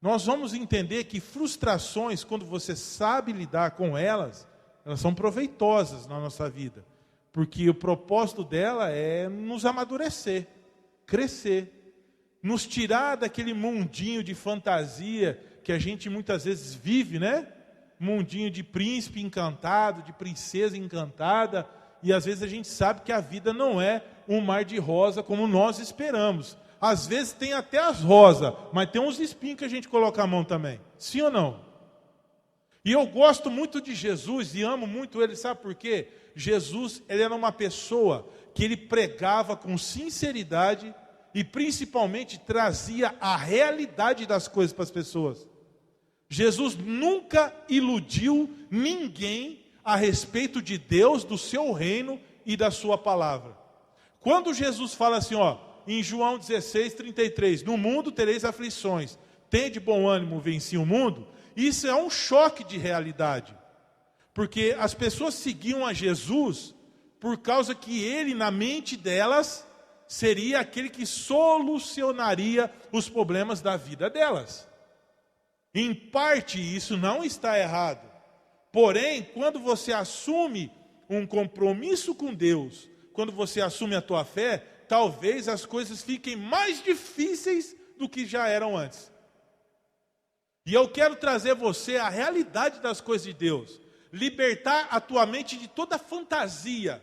nós vamos entender que frustrações, quando você sabe lidar com elas, elas são proveitosas na nossa vida. Porque o propósito dela é nos amadurecer, crescer, nos tirar daquele mundinho de fantasia que a gente muitas vezes vive, né? Mundinho de príncipe encantado, de princesa encantada, e às vezes a gente sabe que a vida não é um mar de rosa como nós esperamos. Às vezes tem até as rosas, mas tem uns espinhos que a gente coloca a mão também. Sim ou não? E eu gosto muito de Jesus e amo muito ele, sabe por quê? Jesus, ele era uma pessoa que ele pregava com sinceridade e principalmente trazia a realidade das coisas para as pessoas. Jesus nunca iludiu ninguém a respeito de Deus, do seu reino e da sua palavra. Quando Jesus fala assim, em João 16:33, no mundo tereis aflições, tende bom ânimo, venci o mundo, isso é um choque de realidade. Porque as pessoas seguiam a Jesus por causa que ele, na mente delas, seria aquele que solucionaria os problemas da vida delas. Em parte, isso não está errado. Porém, quando você assume um compromisso com Deus, quando você assume a tua fé, talvez as coisas fiquem mais difíceis do que já eram antes. E eu quero trazer você a realidade das coisas de Deus. Libertar a tua mente de toda fantasia,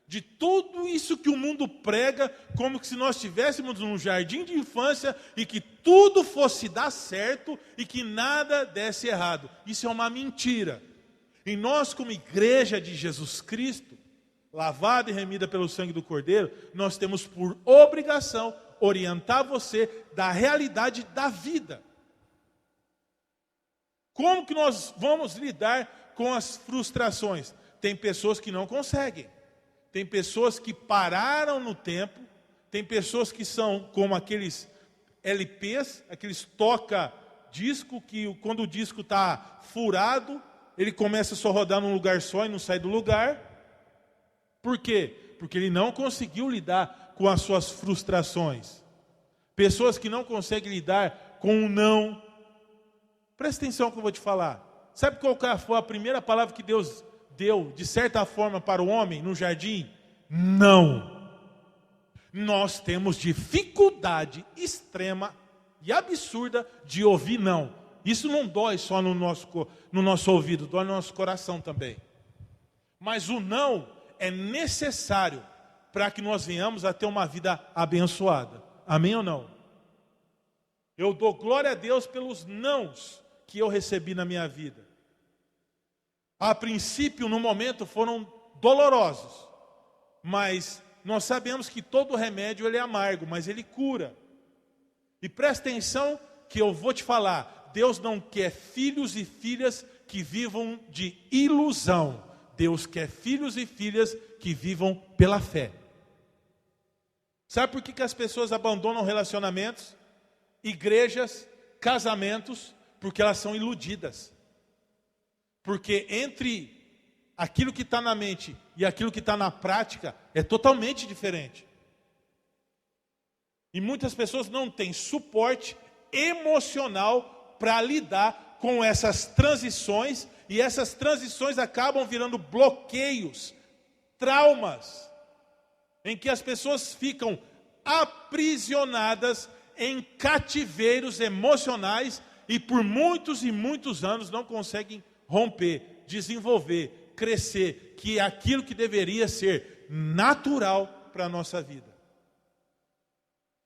de tudo isso que o mundo prega, como se nós estivéssemos num jardim de infância e que tudo fosse dar certo e que nada desse errado. Isso é uma mentira. E nós, como igreja de Jesus Cristo, lavada e remida pelo sangue do Cordeiro, nós temos por obrigação orientar você da realidade da vida. Como que nós vamos lidar com as frustrações? Tem pessoas que não conseguem. Tem pessoas que pararam no tempo. Tem pessoas que são como aqueles LPs, aqueles toca-disco, que quando o disco está furado, ele começa a só rodar num lugar só e não sai do lugar. Por quê? Porque ele não conseguiu lidar com as suas frustrações. Pessoas que não conseguem lidar com o não. Presta atenção no que eu vou te falar. Sabe qual foi a primeira palavra que Deus deu, de certa forma, para o homem no jardim? Não. Nós temos dificuldade extrema e absurda de ouvir não. Isso não dói só no nosso ouvido, dói no nosso coração também. Mas o não é necessário para que nós venhamos a ter uma vida abençoada. Amém ou não? Eu dou glória a Deus pelos nãos que eu recebi na minha vida. A princípio, no momento, foram dolorosos. Mas nós sabemos que todo remédio ele é amargo, mas ele cura. E presta atenção que eu vou te falar. Deus não quer filhos e filhas que vivam de ilusão. Deus quer filhos e filhas que vivam pela fé. Sabe por que as pessoas abandonam relacionamentos, igrejas, casamentos? Porque elas são iludidas. Porque entre aquilo que está na mente e aquilo que está na prática é totalmente diferente. E muitas pessoas não têm suporte emocional para lidar com essas transições, e essas transições acabam virando bloqueios, traumas, em que as pessoas ficam aprisionadas em cativeiros emocionais e por muitos e muitos anos não conseguem romper, desenvolver, crescer, que é aquilo que deveria ser natural para a nossa vida.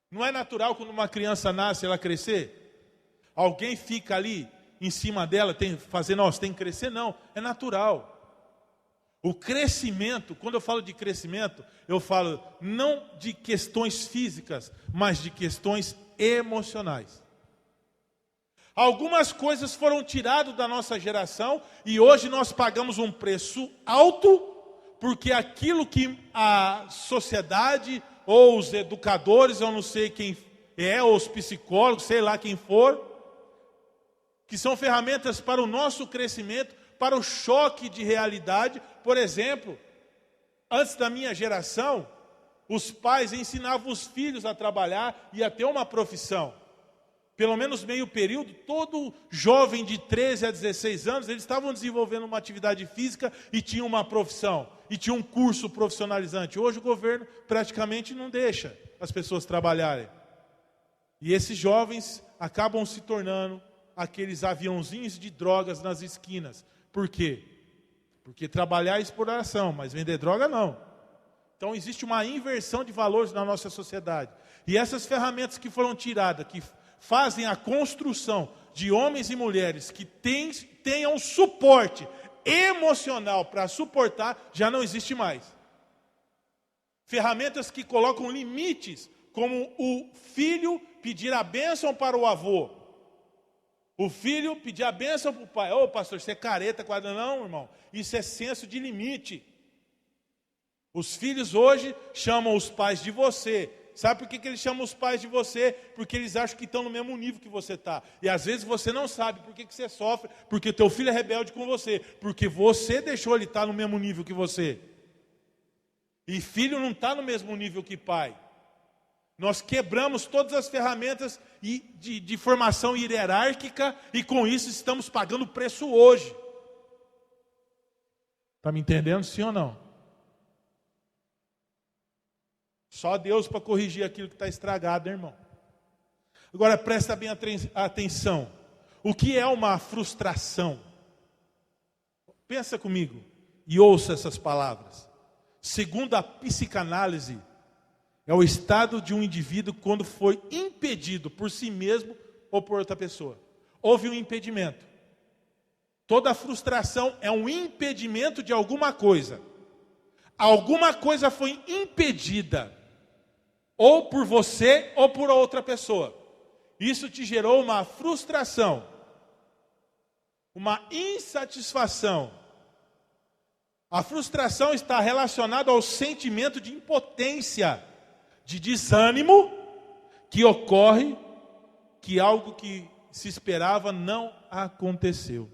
Não é natural quando uma criança nasce ela crescer? Alguém fica ali em cima dela fazendo, você tem que crescer? Não, é natural. O crescimento, quando eu falo de crescimento, eu falo não de questões físicas, mas de questões emocionais. Algumas coisas foram tiradas da nossa geração e hoje nós pagamos um preço alto, porque aquilo que a sociedade ou os educadores, eu não sei quem é, ou os psicólogos, sei lá quem for, que são ferramentas para o nosso crescimento, para o choque de realidade. Por exemplo, antes da minha geração, os pais ensinavam os filhos a trabalhar e a ter uma profissão. pelo menos meio período, todo jovem de 13 a 16 anos, eles estavam desenvolvendo uma atividade física e tinham uma profissão, e tinham um curso profissionalizante. Hoje o governo praticamente não deixa as pessoas trabalharem. E esses jovens acabam se tornando aqueles aviãozinhos de drogas nas esquinas. Por quê? Porque trabalhar é exploração, mas vender droga não. Então existe uma inversão de valores na nossa sociedade. E essas ferramentas que foram tiradas, que fazem a construção de homens e mulheres que tenham suporte emocional para suportar, já não existe mais. Ferramentas que colocam limites, como o filho pedir a bênção para o avô. O filho pedir a bênção para o pai. Ô pastor, você é careta, quadra. Não, irmão. Isso é senso de limite. Os filhos hoje chamam os pais de você. Sabe por que eles chamam os pais de você? Porque eles acham que estão no mesmo nível que você está. E às vezes você não sabe por que você sofre, porque o teu filho é rebelde com você. Porque você deixou ele estar no mesmo nível que você. E filho não está no mesmo nível que pai. Nós quebramos todas as ferramentas de formação hierárquica e com isso estamos pagando preço hoje. Está me entendendo, sim ou não? Só Deus para corrigir aquilo que está estragado, irmão. Agora presta bem atenção. O que é uma frustração? Pensa comigo e ouça essas palavras. Segundo a psicanálise, é o estado de um indivíduo quando foi impedido por si mesmo ou por outra pessoa. Houve um impedimento. Toda frustração é um impedimento de alguma coisa. Alguma coisa foi impedida, ou por você ou por outra pessoa. Isso te gerou uma frustração, uma insatisfação. A frustração está relacionada ao sentimento de impotência, de desânimo, que ocorre que algo que se esperava não aconteceu.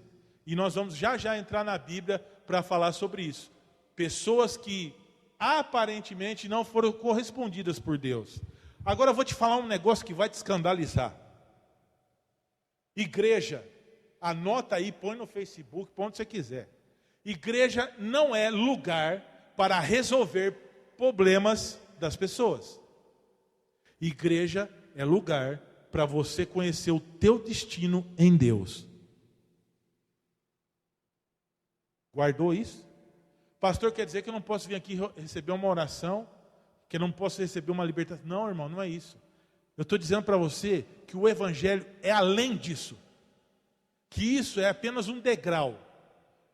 E nós vamos já entrar na Bíblia para falar sobre isso. Pessoas que aparentemente não foram correspondidas por Deus. Agora eu vou te falar um negócio que vai te escandalizar. Igreja, anota aí, põe no Facebook, põe onde você quiser. Igreja não é lugar para resolver problemas das pessoas. Igreja é lugar para você conhecer o teu destino em Deus. Guardou isso? Pastor, quer dizer que eu não posso vir aqui receber uma oração? Que eu não posso receber uma libertação? Não, irmão, não é isso. Eu estou dizendo para você que o Evangelho é além disso. Que isso é apenas um degrau.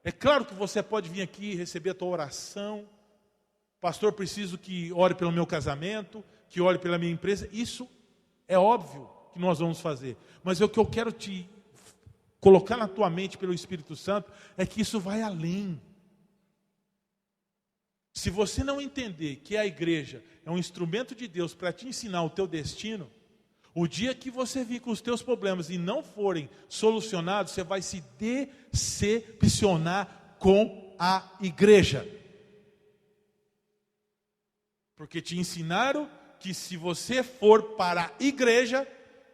É claro que você pode vir aqui receber a tua oração. Pastor, preciso que ore pelo meu casamento, que ore pela minha empresa. Isso é óbvio que nós vamos fazer. Mas o que eu quero te colocar na tua mente pelo Espírito Santo é que isso vai além. Se você não entender que a igreja é um instrumento de Deus para te ensinar o teu destino, o dia que você vir com os teus problemas e não forem solucionados, você vai se decepcionar com a igreja. Porque te ensinaram que se você for para a igreja,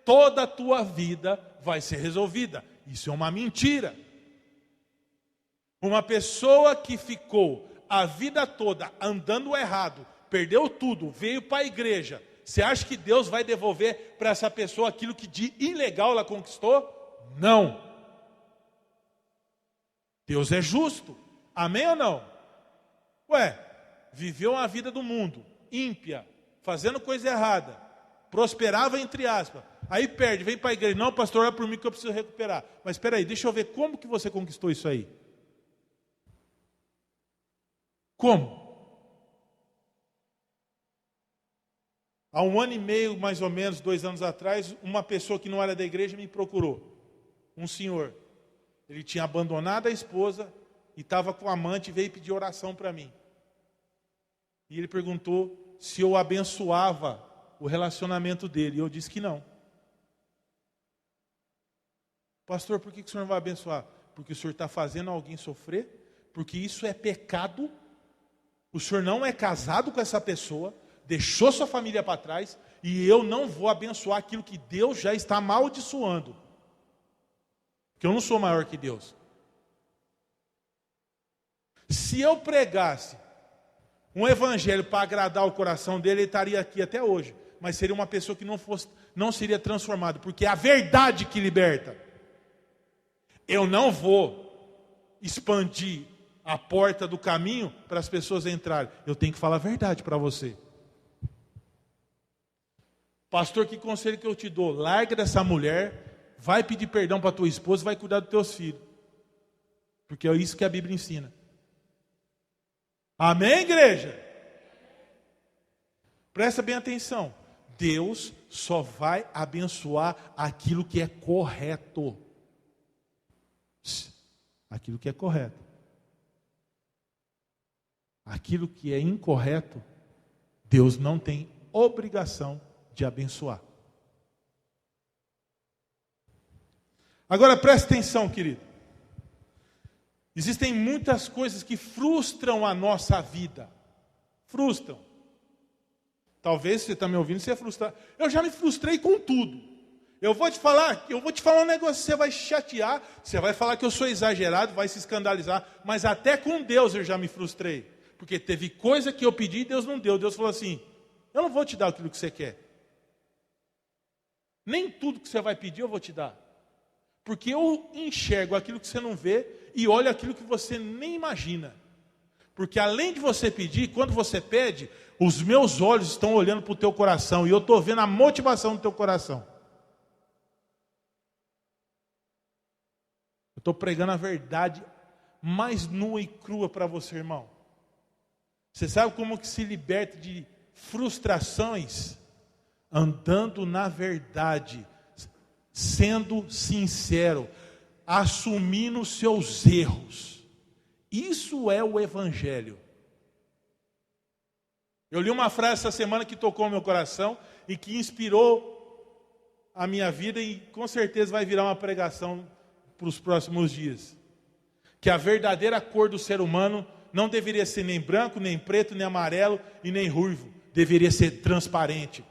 toda a tua vida vai ser resolvida. Isso é uma mentira. Uma pessoa que ficou a vida toda andando errado, perdeu tudo, veio para a igreja. Você acha que Deus vai devolver para essa pessoa aquilo que de ilegal ela conquistou? Não. Deus é justo. Amém ou não? Ué, viveu a vida do mundo, ímpia, fazendo coisa errada, prosperava entre aspas, aí perde, vem para a igreja. Não, pastor, olha por mim que eu preciso recuperar. Mas espera aí, deixa eu ver como que você conquistou isso aí. Como? Há 1 ano e meio, mais ou menos, 2 anos atrás, uma pessoa que não era da igreja me procurou. Um senhor. Ele tinha abandonado a esposa e estava com a amante e veio pedir oração para mim. E ele perguntou se eu abençoava o relacionamento dele. E eu disse que não. Pastor, por que o senhor não vai abençoar? Porque o senhor está fazendo alguém sofrer? Porque isso é pecado? O senhor não é casado com essa pessoa, deixou sua família para trás, E eu não vou abençoar aquilo que Deus já está amaldiçoando. Porque eu não sou maior que Deus. Se eu pregasse um evangelho para agradar o coração dele, ele estaria aqui até hoje. Mas seria uma pessoa que não seria transformada, porque é a verdade que liberta. Eu não vou expandir a porta do caminho para as pessoas entrarem. Eu tenho que falar a verdade para você. Pastor, que conselho que eu te dou? Larga dessa mulher, vai pedir perdão para tua esposa, vai cuidar dos teus filhos. Porque é isso que a Bíblia ensina. Amém, igreja? Presta bem atenção. Deus só vai abençoar aquilo que é correto. Aquilo que é correto. Aquilo que é incorreto, Deus não tem obrigação de abençoar. Agora preste atenção, querido. Existem muitas coisas que frustram a nossa vida. Frustram. Talvez você está me ouvindo, você é frustrado. Eu já me frustrei com tudo. Eu vou te falar um negócio, você vai chatear, você vai falar que eu sou exagerado, vai se escandalizar, mas até com Deus eu já me frustrei. Porque teve coisa que eu pedi e Deus não deu. Deus falou assim, eu não vou te dar aquilo que você quer. Nem tudo que você vai pedir eu vou te dar. Porque eu enxergo aquilo que você não vê e olho aquilo que você nem imagina. Porque além de você pedir, quando você pede, os meus olhos estão olhando para o teu coração e eu estou vendo a motivação do teu coração. Eu estou pregando a verdade mais nua e crua para você, irmão. Você sabe como que se liberta de frustrações? Andando na verdade, sendo sincero, assumindo os seus erros. Isso é o Evangelho. Eu li uma frase essa semana que tocou no meu coração e que inspirou a minha vida e com certeza vai virar uma pregação para os próximos dias. Que a verdadeira cor do ser humano não deveria ser nem branco, nem preto, nem amarelo e nem ruivo. Deveria ser transparente.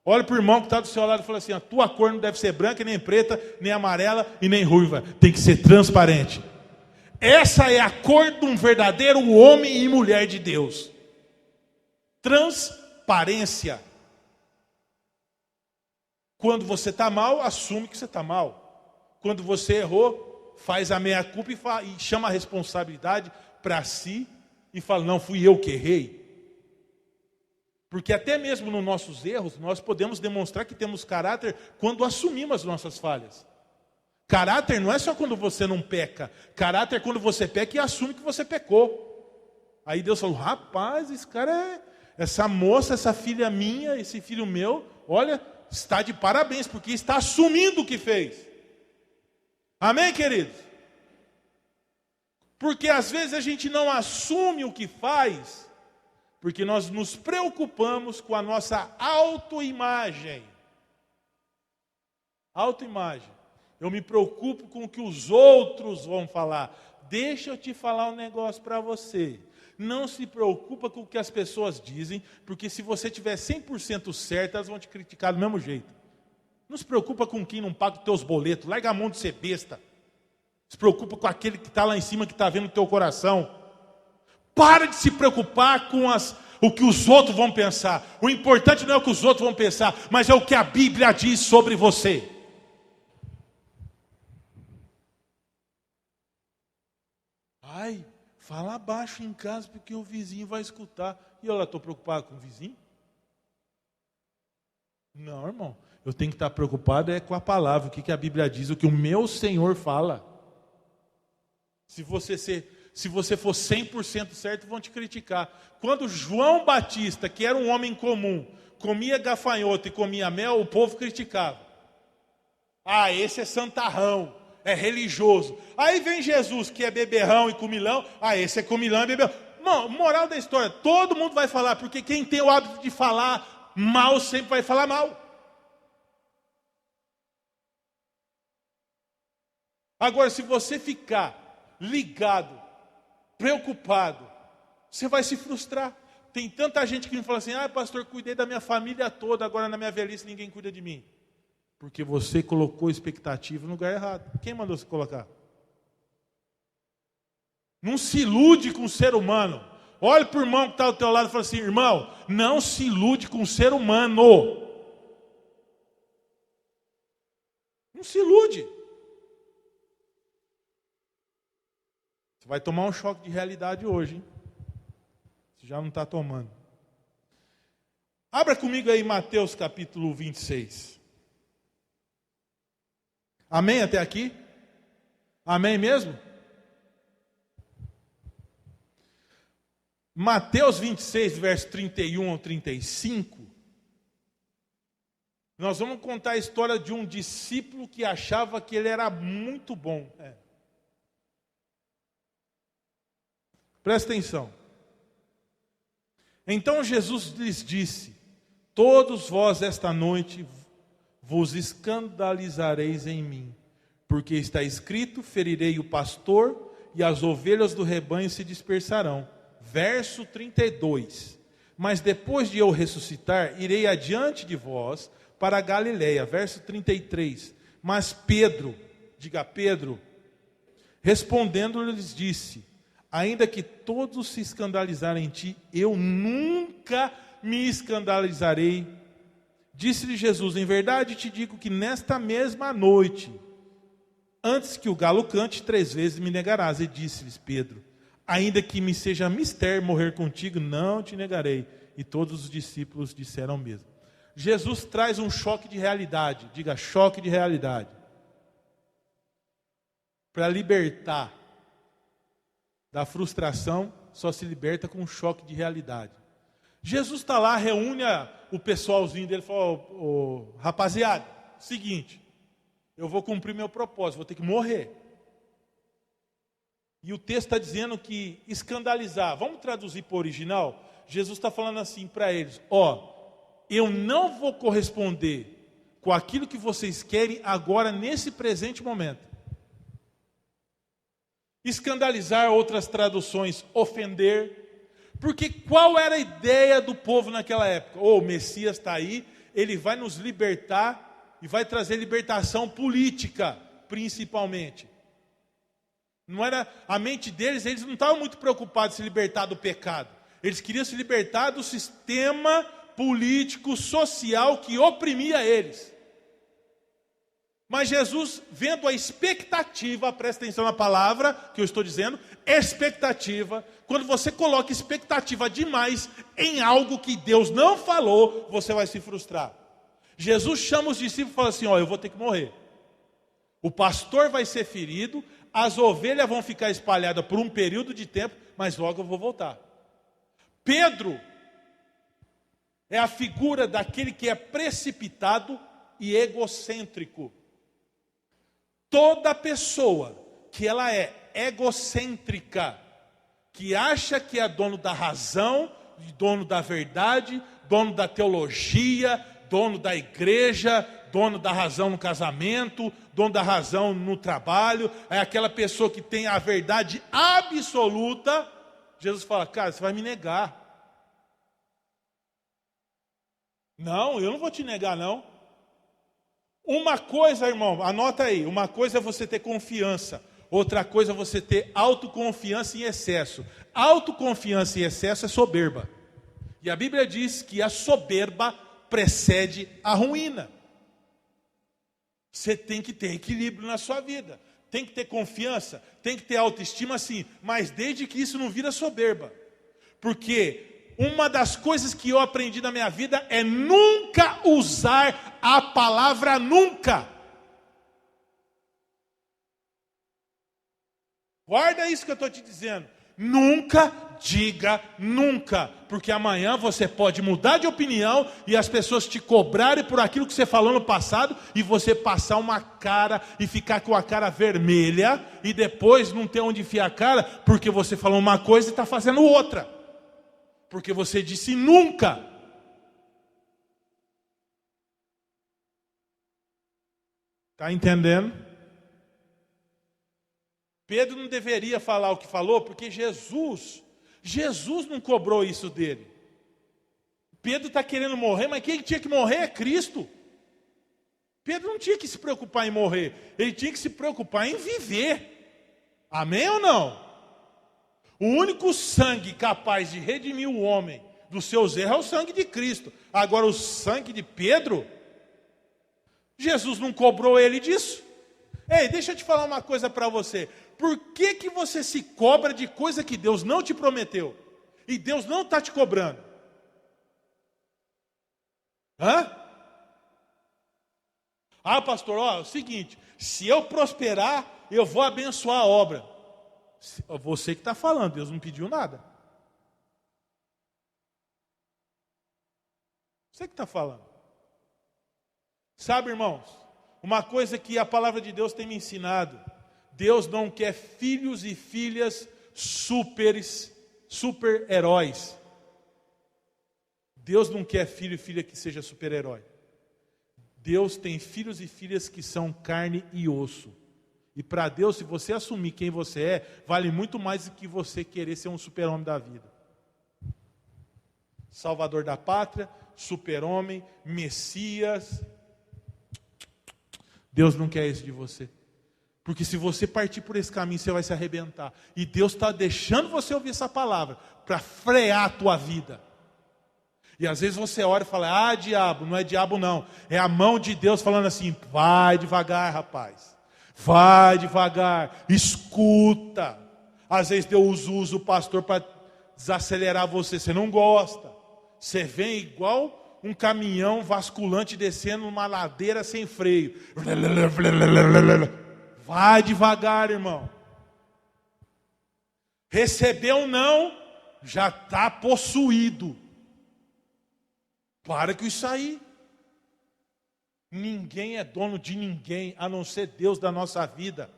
Olha para o irmão que está do seu lado e fala assim, a tua cor não deve ser branca, nem preta, nem amarela e nem ruiva. Tem que ser transparente. Essa é a cor de um verdadeiro homem e mulher de Deus. Transparência. Quando você está mal, assume que você está mal. Quando você errou, faz a meia-culpa e chama a responsabilidade para si e fala, não, fui eu que errei. Porque até mesmo nos nossos erros, nós podemos demonstrar que temos caráter quando assumimos as nossas falhas. Caráter não é só quando você não peca. Caráter é quando você peca e assume que você pecou. Aí Deus falou, rapaz, esse cara essa moça, essa filha minha, esse filho meu, olha, está de parabéns, porque está assumindo o que fez. Amém, queridos? Porque às vezes a gente não assume o que faz, porque nós nos preocupamos com a nossa autoimagem. Autoimagem. Eu me preocupo com o que os outros vão falar. Deixa eu te falar um negócio para você. Não se preocupa com o que as pessoas dizem, porque se você tiver 100% certo, elas vão te criticar do mesmo jeito. Não se preocupa com quem não paga os teus boletos. Larga a mão de ser besta. Se preocupa com aquele que está lá em cima, que está vendo o teu coração. Para de se preocupar com o que os outros vão pensar. O importante não é o que os outros vão pensar, mas é o que a Bíblia diz sobre você. Ai, fala baixo em casa porque o vizinho vai escutar. E eu lá estou preocupado com o vizinho? Não, irmão. Eu tenho que estar preocupado com a palavra, o que a Bíblia diz, o que o meu Senhor fala. Se você for 100% certo, vão te criticar. Quando João Batista, que era um homem comum, comia gafanhoto e comia mel, o povo criticava. Ah, esse é santarrão, é religioso. Aí vem Jesus, que é beberrão e comilão. Ah, esse é comilão e beberrão. Moral da história, todo mundo vai falar, porque quem tem o hábito de falar mal, sempre vai falar mal. Agora, se você ficar ligado, preocupado, você vai se frustrar. tem tanta gente que me fala assim, pastor, cuidei da minha família toda, agora na minha velhice ninguém cuida de mim. Porque você colocou expectativa no lugar errado. Quem mandou você colocar? Não se ilude com o ser humano. Olhe para o irmão que está ao teu lado e fala assim, irmão, não se ilude com o ser humano. Não se ilude. Você vai tomar um choque de realidade hoje, hein? Você já não está tomando. Abra comigo aí Mateus capítulo 26. Amém até aqui? Amém mesmo? Mateus 26, verso 31 ao 35. Nós vamos contar a história de um discípulo que achava que ele era muito bom. Presta atenção. Então Jesus lhes disse: todos vós esta noite vos escandalizareis em mim, porque está escrito, ferirei o pastor e as ovelhas do rebanho se dispersarão. Verso 32. Mas depois de eu ressuscitar, irei adiante de vós para a Galileia. Verso 33. Mas Pedro, diga Pedro, respondendo lhes disse: ainda que todos se escandalizarem em ti, eu nunca me escandalizarei. Disse-lhe Jesus: em verdade te digo que nesta mesma noite, antes que o galo cante, 3 vezes me negarás. E disse-lhes Pedro: ainda que me seja mister morrer contigo, não te negarei. E todos os discípulos disseram o mesmo. Jesus traz um choque de realidade. Diga, choque de realidade. Para libertar da frustração, só se liberta com um choque de realidade. Jesus está lá, reúne o pessoalzinho dele e fala: rapaziada, seguinte, eu vou cumprir meu propósito, vou ter que morrer. E o texto está dizendo que escandalizar, vamos traduzir para o original? Jesus está falando assim para eles: eu não vou corresponder com aquilo que vocês querem agora, nesse presente momento. Escandalizar, outras traduções, ofender. Porque qual era a ideia do povo naquela época? O Messias está aí, ele vai nos libertar e vai trazer libertação política, principalmente. Não era a mente deles, eles não estavam muito preocupados em se libertar do pecado. Eles queriam se libertar do sistema político, social que oprimia eles. Mas Jesus, vendo a expectativa, presta atenção na palavra que eu estou dizendo, expectativa. Quando você coloca expectativa demais em algo que Deus não falou, você vai se frustrar. Jesus chama os discípulos e fala assim: eu vou ter que morrer. O pastor vai ser ferido, as ovelhas vão ficar espalhadas por um período de tempo, mas logo eu vou voltar. Pedro é a figura daquele que é precipitado e egocêntrico. Toda pessoa que ela é egocêntrica, que acha que é dono da razão, dono da verdade, dono da teologia, dono da igreja, dono da razão no casamento, dono da razão no trabalho, é aquela pessoa que tem a verdade absoluta. Jesus fala: cara, você vai me negar. Não, eu não vou te negar não. Uma coisa, irmão, anota aí, uma coisa é você ter confiança, outra coisa é você ter autoconfiança em excesso. Autoconfiança em excesso é soberba. E a Bíblia diz que a soberba precede a ruína. Você tem que ter equilíbrio na sua vida. Tem que ter confiança, tem que ter autoestima, sim, mas desde que isso não vira soberba. Porque uma das coisas que eu aprendi na minha vida é nunca usar a palavra nunca. Guarda isso que eu estou te dizendo. Nunca diga nunca, porque amanhã você pode mudar de opinião e as pessoas te cobrarem por aquilo que você falou no passado e você passar uma cara e ficar com a cara vermelha e depois não ter onde enfiar a cara porque você falou uma coisa e está fazendo outra. Porque você disse nunca. Está entendendo? Pedro não deveria falar o que falou, porque Jesus não cobrou isso dele. Pedro está querendo morrer, mas quem tinha que morrer é Cristo. Pedro não tinha que se preocupar em morrer, ele tinha que se preocupar em viver. Amém ou não? O único sangue capaz de redimir o homem dos seus erros é o sangue de Cristo. Agora o sangue de Pedro, Jesus não cobrou ele disso. Ei, deixa eu te falar uma coisa para você. Por que que você se cobra de coisa que Deus não te prometeu? E Deus não está te cobrando? Hã? Ah, pastor, ó, é o seguinte, se eu prosperar, eu vou abençoar a obra. Você que está falando, Deus não pediu nada. Você que está falando. Sabe, irmãos, uma coisa que a palavra de Deus tem me ensinado, Deus não quer filhos e filhas super-heróis. Deus não quer filho e filha que seja super-herói. Deus tem filhos e filhas que são carne e osso. E para Deus, se você assumir quem você é, vale muito mais do que você querer ser um super-homem da vida. Salvador da pátria, super-homem, Messias. Deus não quer isso de você. Porque se você partir por esse caminho, você vai se arrebentar. E Deus está deixando você ouvir essa palavra para frear a tua vida. E às vezes você ora e fala, diabo, não é diabo não. É a mão de Deus falando assim, vai devagar, rapaz. Vai devagar, escuta. Às vezes Deus usa o pastor para desacelerar você não gosta. Você vem igual um caminhão vasculante descendo uma ladeira sem freio. Vai devagar, irmão. Recebeu não, já está possuído. Para com isso aí. Ninguém é dono de ninguém, a não ser Deus da nossa vida.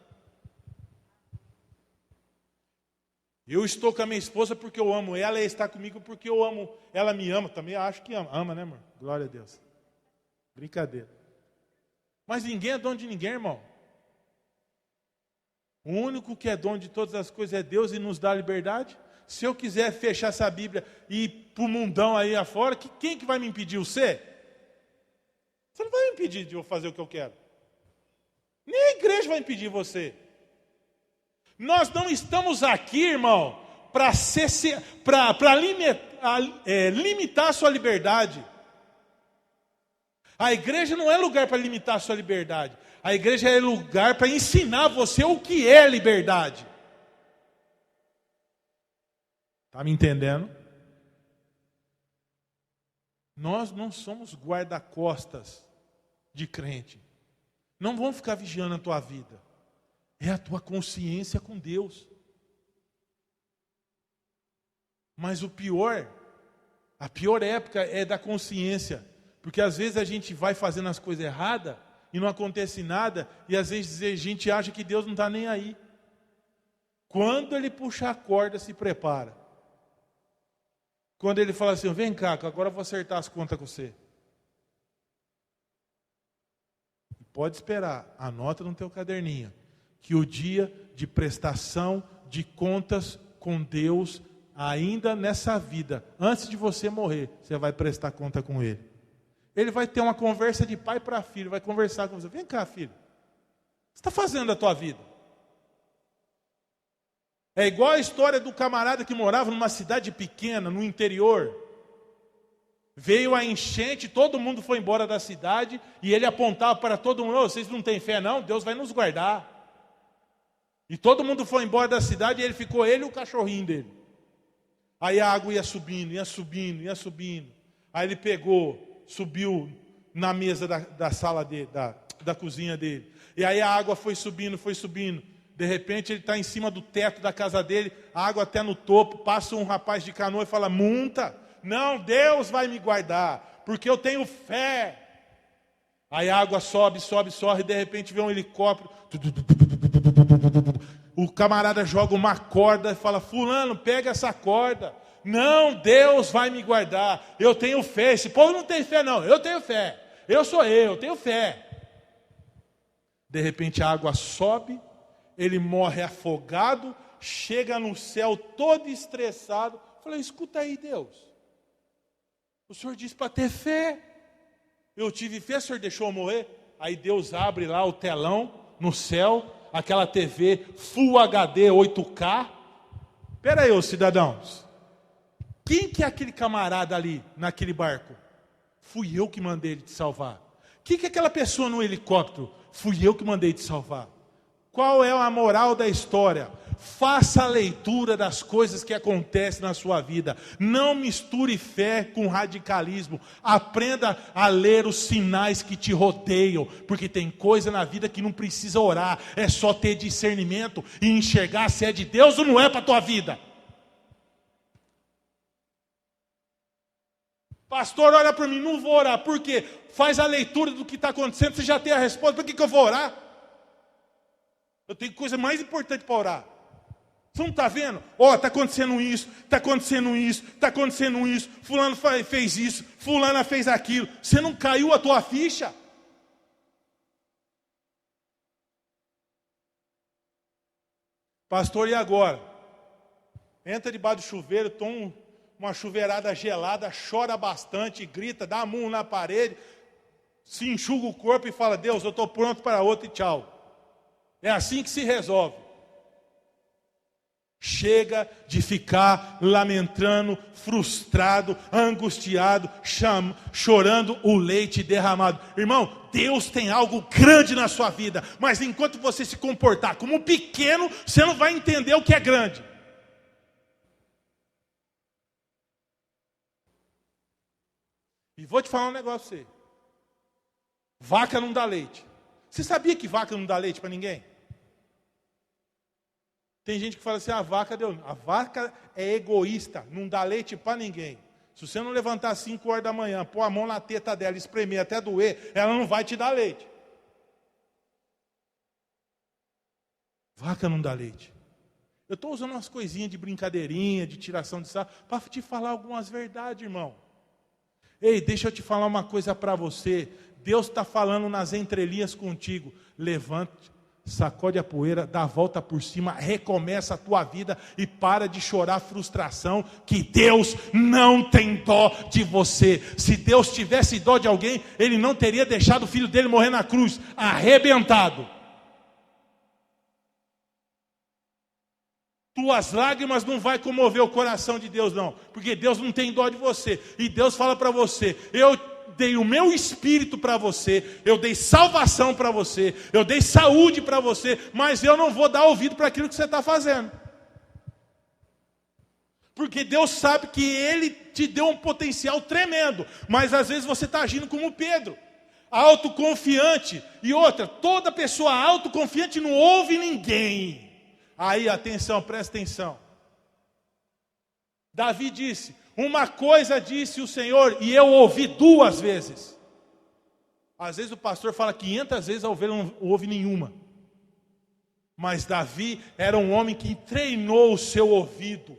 Eu estou com a minha esposa porque eu amo ela, ela está comigo porque eu amo. Ela me ama, também acho que ama. Ama, né, amor? Glória a Deus. Brincadeira. Mas ninguém é dono de ninguém, irmão. O único que é dono de todas as coisas é Deus e nos dá liberdade. Se eu quiser fechar essa Bíblia e ir para o mundão aí afora, quem que vai me impedir? Você? Você não vai me impedir de eu fazer o que eu quero. Nem a igreja vai impedir você. Nós não estamos aqui, irmão, para limitar a sua liberdade. A igreja não é lugar para limitar a sua liberdade. A igreja é lugar para ensinar você o que é liberdade. Está me entendendo? Nós não somos guarda-costas de crente. Não vão ficar vigiando a tua vida. É a tua consciência com Deus. Mas a pior época é da consciência. Porque às vezes a gente vai fazendo as coisas erradas e não acontece nada. E às vezes a gente acha que Deus não está nem aí. Quando Ele puxa a corda, se prepara. Quando Ele fala assim, vem cá, que agora eu vou acertar as contas com você. Pode esperar, anota no teu caderninho, que o dia de prestação de contas com Deus, ainda nessa vida, antes de você morrer, você vai prestar conta com Ele. Ele vai ter uma conversa de pai para filho, vai conversar com você. Vem cá, filho, o que você está fazendo da tua vida? É igual a história do camarada que morava numa cidade pequena, no interior. Veio a enchente, todo mundo foi embora da cidade, e ele apontava para todo mundo, vocês não têm fé não? Deus vai nos guardar. E todo mundo foi embora da cidade, e ele ficou, ele e o cachorrinho dele. Aí a água ia subindo, ia subindo, ia subindo. Aí ele pegou, subiu na mesa da sala dele, da cozinha dele. E aí a água foi subindo, foi subindo. De repente ele está em cima do teto da casa dele, a água até no topo, passa um rapaz de canoa e fala, munta. Não, Deus vai me guardar, porque eu tenho fé. Aí a água sobe, sobe, sobe, e de repente vem um helicóptero. O camarada joga uma corda e fala, fulano, pega essa corda. Não, Deus vai me guardar, eu tenho fé. Esse povo não tem fé não, eu tenho fé. Eu tenho fé. De repente a água sobe, ele morre afogado, chega no céu todo estressado. Falei, escuta aí, Deus. O Senhor disse para ter fé. Eu tive fé, o Senhor deixou eu morrer. Aí Deus abre lá o telão no céu, aquela TV Full HD 8K. Espera aí, ô cidadãos. Quem que é aquele camarada ali, naquele barco? Fui eu que mandei ele te salvar. Quem que é aquela pessoa no helicóptero? Fui eu que mandei te salvar. Qual é a moral da história? Faça a leitura das coisas que acontecem na sua vida. Não misture fé com radicalismo. Aprenda a ler os sinais que te rodeiam. Porque tem coisa na vida que não precisa orar. É só ter discernimento e enxergar se é de Deus ou não é para a tua vida. Pastor, olha para mim, não vou orar. Por quê? Faz a leitura do que está acontecendo, você já tem a resposta. Por que eu vou orar? Eu tenho coisa mais importante para orar. Você não está vendo? Ó, está acontecendo isso, está acontecendo isso, está acontecendo isso. Fulano fez isso, fulana fez aquilo. Você não caiu a tua ficha? Pastor, e agora? Entra debaixo do chuveiro, toma uma chuveirada gelada, chora bastante, grita, dá a mão na parede, se enxuga o corpo e fala, Deus, eu estou pronto para outro e tchau. É assim que se resolve. Chega de ficar lamentando, frustrado, angustiado, chorando o leite derramado. Irmão, Deus tem algo grande na sua vida, mas enquanto você se comportar como um pequeno, você não vai entender o que é grande. E vou te falar um negócio pra você. Vaca não dá leite. Você sabia que vaca não dá leite para ninguém? Tem gente que fala assim, a vaca é egoísta, não dá leite para ninguém. Se você não levantar às 5 horas da manhã, pôr a mão na teta dela, espremer até doer, ela não vai te dar leite. Vaca não dá leite. Eu estou usando umas coisinhas de brincadeirinha, de tiração de sarro, para te falar algumas verdades, irmão. Ei, deixa eu te falar uma coisa para você. Deus está falando nas entrelinhas contigo. Levante, sacode a poeira, dá a volta por cima, recomeça a tua vida e para de chorar frustração, que Deus não tem dó de você. Se Deus tivesse dó de alguém, Ele não teria deixado o filho dele morrer na cruz, arrebentado. Tuas lágrimas não vai comover o coração de Deus, não, porque Deus não tem dó de você. E Deus fala para você, eu dei o meu espírito para você, eu dei salvação para você, eu dei saúde para você, mas eu não vou dar ouvido para aquilo que você está fazendo. Porque Deus sabe que Ele te deu um potencial tremendo, mas às vezes você está agindo como Pedro, autoconfiante. E outra, toda pessoa autoconfiante não ouve ninguém. Aí, atenção, presta atenção. Davi disse, uma coisa disse o Senhor e eu ouvi 2 vezes. Às vezes o pastor fala 500 vezes, a ovelha não ouve nenhuma. Mas Davi era um homem que treinou o seu ouvido.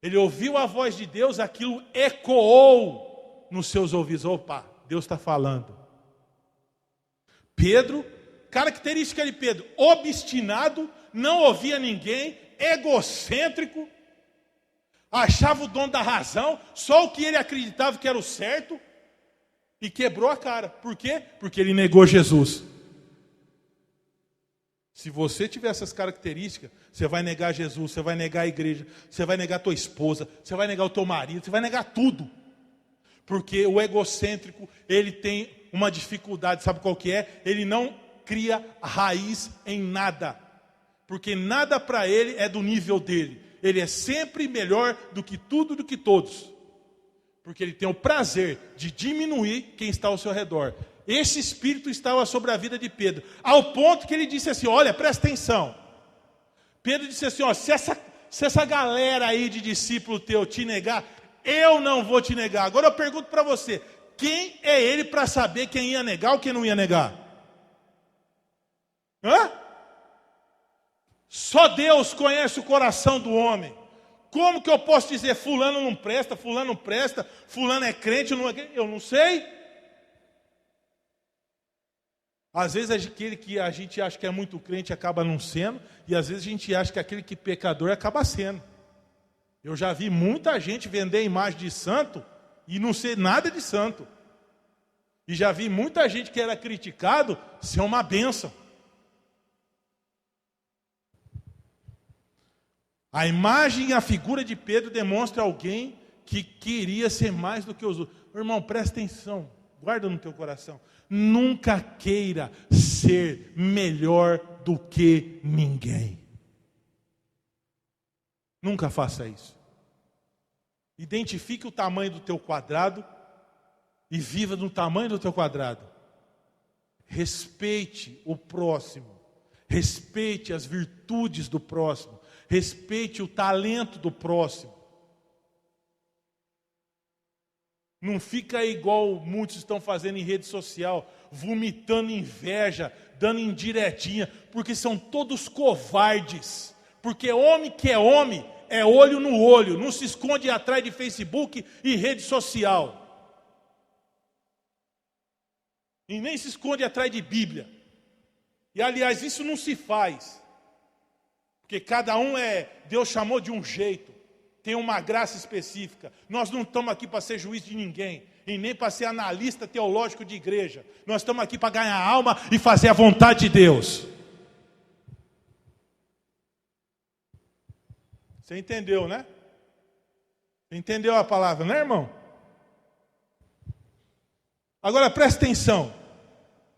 Ele ouviu a voz de Deus, aquilo ecoou nos seus ouvidos. Opa, Deus está falando. Pedro, característica de Pedro, obstinado, não ouvia ninguém, egocêntrico, achava o dono da razão, só o que ele acreditava que era o certo, e quebrou a cara. Por quê? Porque ele negou Jesus. Se você tiver essas características, você vai negar Jesus, você vai negar a igreja, você vai negar a tua esposa, você vai negar o teu marido, você vai negar tudo. Porque o egocêntrico, ele tem uma dificuldade, sabe qual que é? Ele não cria raiz em nada, porque nada para ele é do nível dele. Ele é sempre melhor do que tudo, do que todos, porque ele tem o prazer de diminuir quem está ao seu redor. Esse espírito estava sobre a vida de Pedro, ao ponto que ele disse assim, olha, presta atenção. Pedro disse assim, ó, se essa galera aí de discípulo teu te negar, eu não vou te negar. Agora eu pergunto para você, quem é ele para saber quem ia negar ou quem não ia negar? Hã? Só Deus conhece o coração do homem. Como que eu posso dizer fulano não presta, fulano é crente, não é crente? Eu não sei. Às vezes aquele que a gente acha que é muito crente acaba não sendo, e às vezes a gente acha que aquele que é pecador acaba sendo. Eu já vi muita gente vender imagem de santo e não ser nada de santo. E já vi muita gente que era criticado ser uma bênção. A imagem e a figura de Pedro demonstra alguém que queria ser mais do que os outros. Irmão, presta atenção, guarda no teu coração. Nunca queira ser melhor do que ninguém. Nunca faça isso. Identifique o tamanho do teu quadrado e viva no tamanho do teu quadrado. Respeite o próximo. Respeite as virtudes do próximo. Respeite o talento do próximo. Não fica igual muitos estão fazendo em rede social, vomitando inveja, dando indiretinha, porque são todos covardes. Porque homem que é homem, é olho no olho, não se esconde atrás de Facebook e rede social. E nem se esconde atrás de Bíblia. E aliás, isso não se faz. Porque cada um Deus chamou de um jeito. Tem uma graça específica. Nós não estamos aqui para ser juiz de ninguém. E nem para ser analista teológico de igreja. Nós estamos aqui para ganhar alma e fazer a vontade de Deus. Você entendeu, né? Você entendeu a palavra, né, irmão? Agora presta atenção.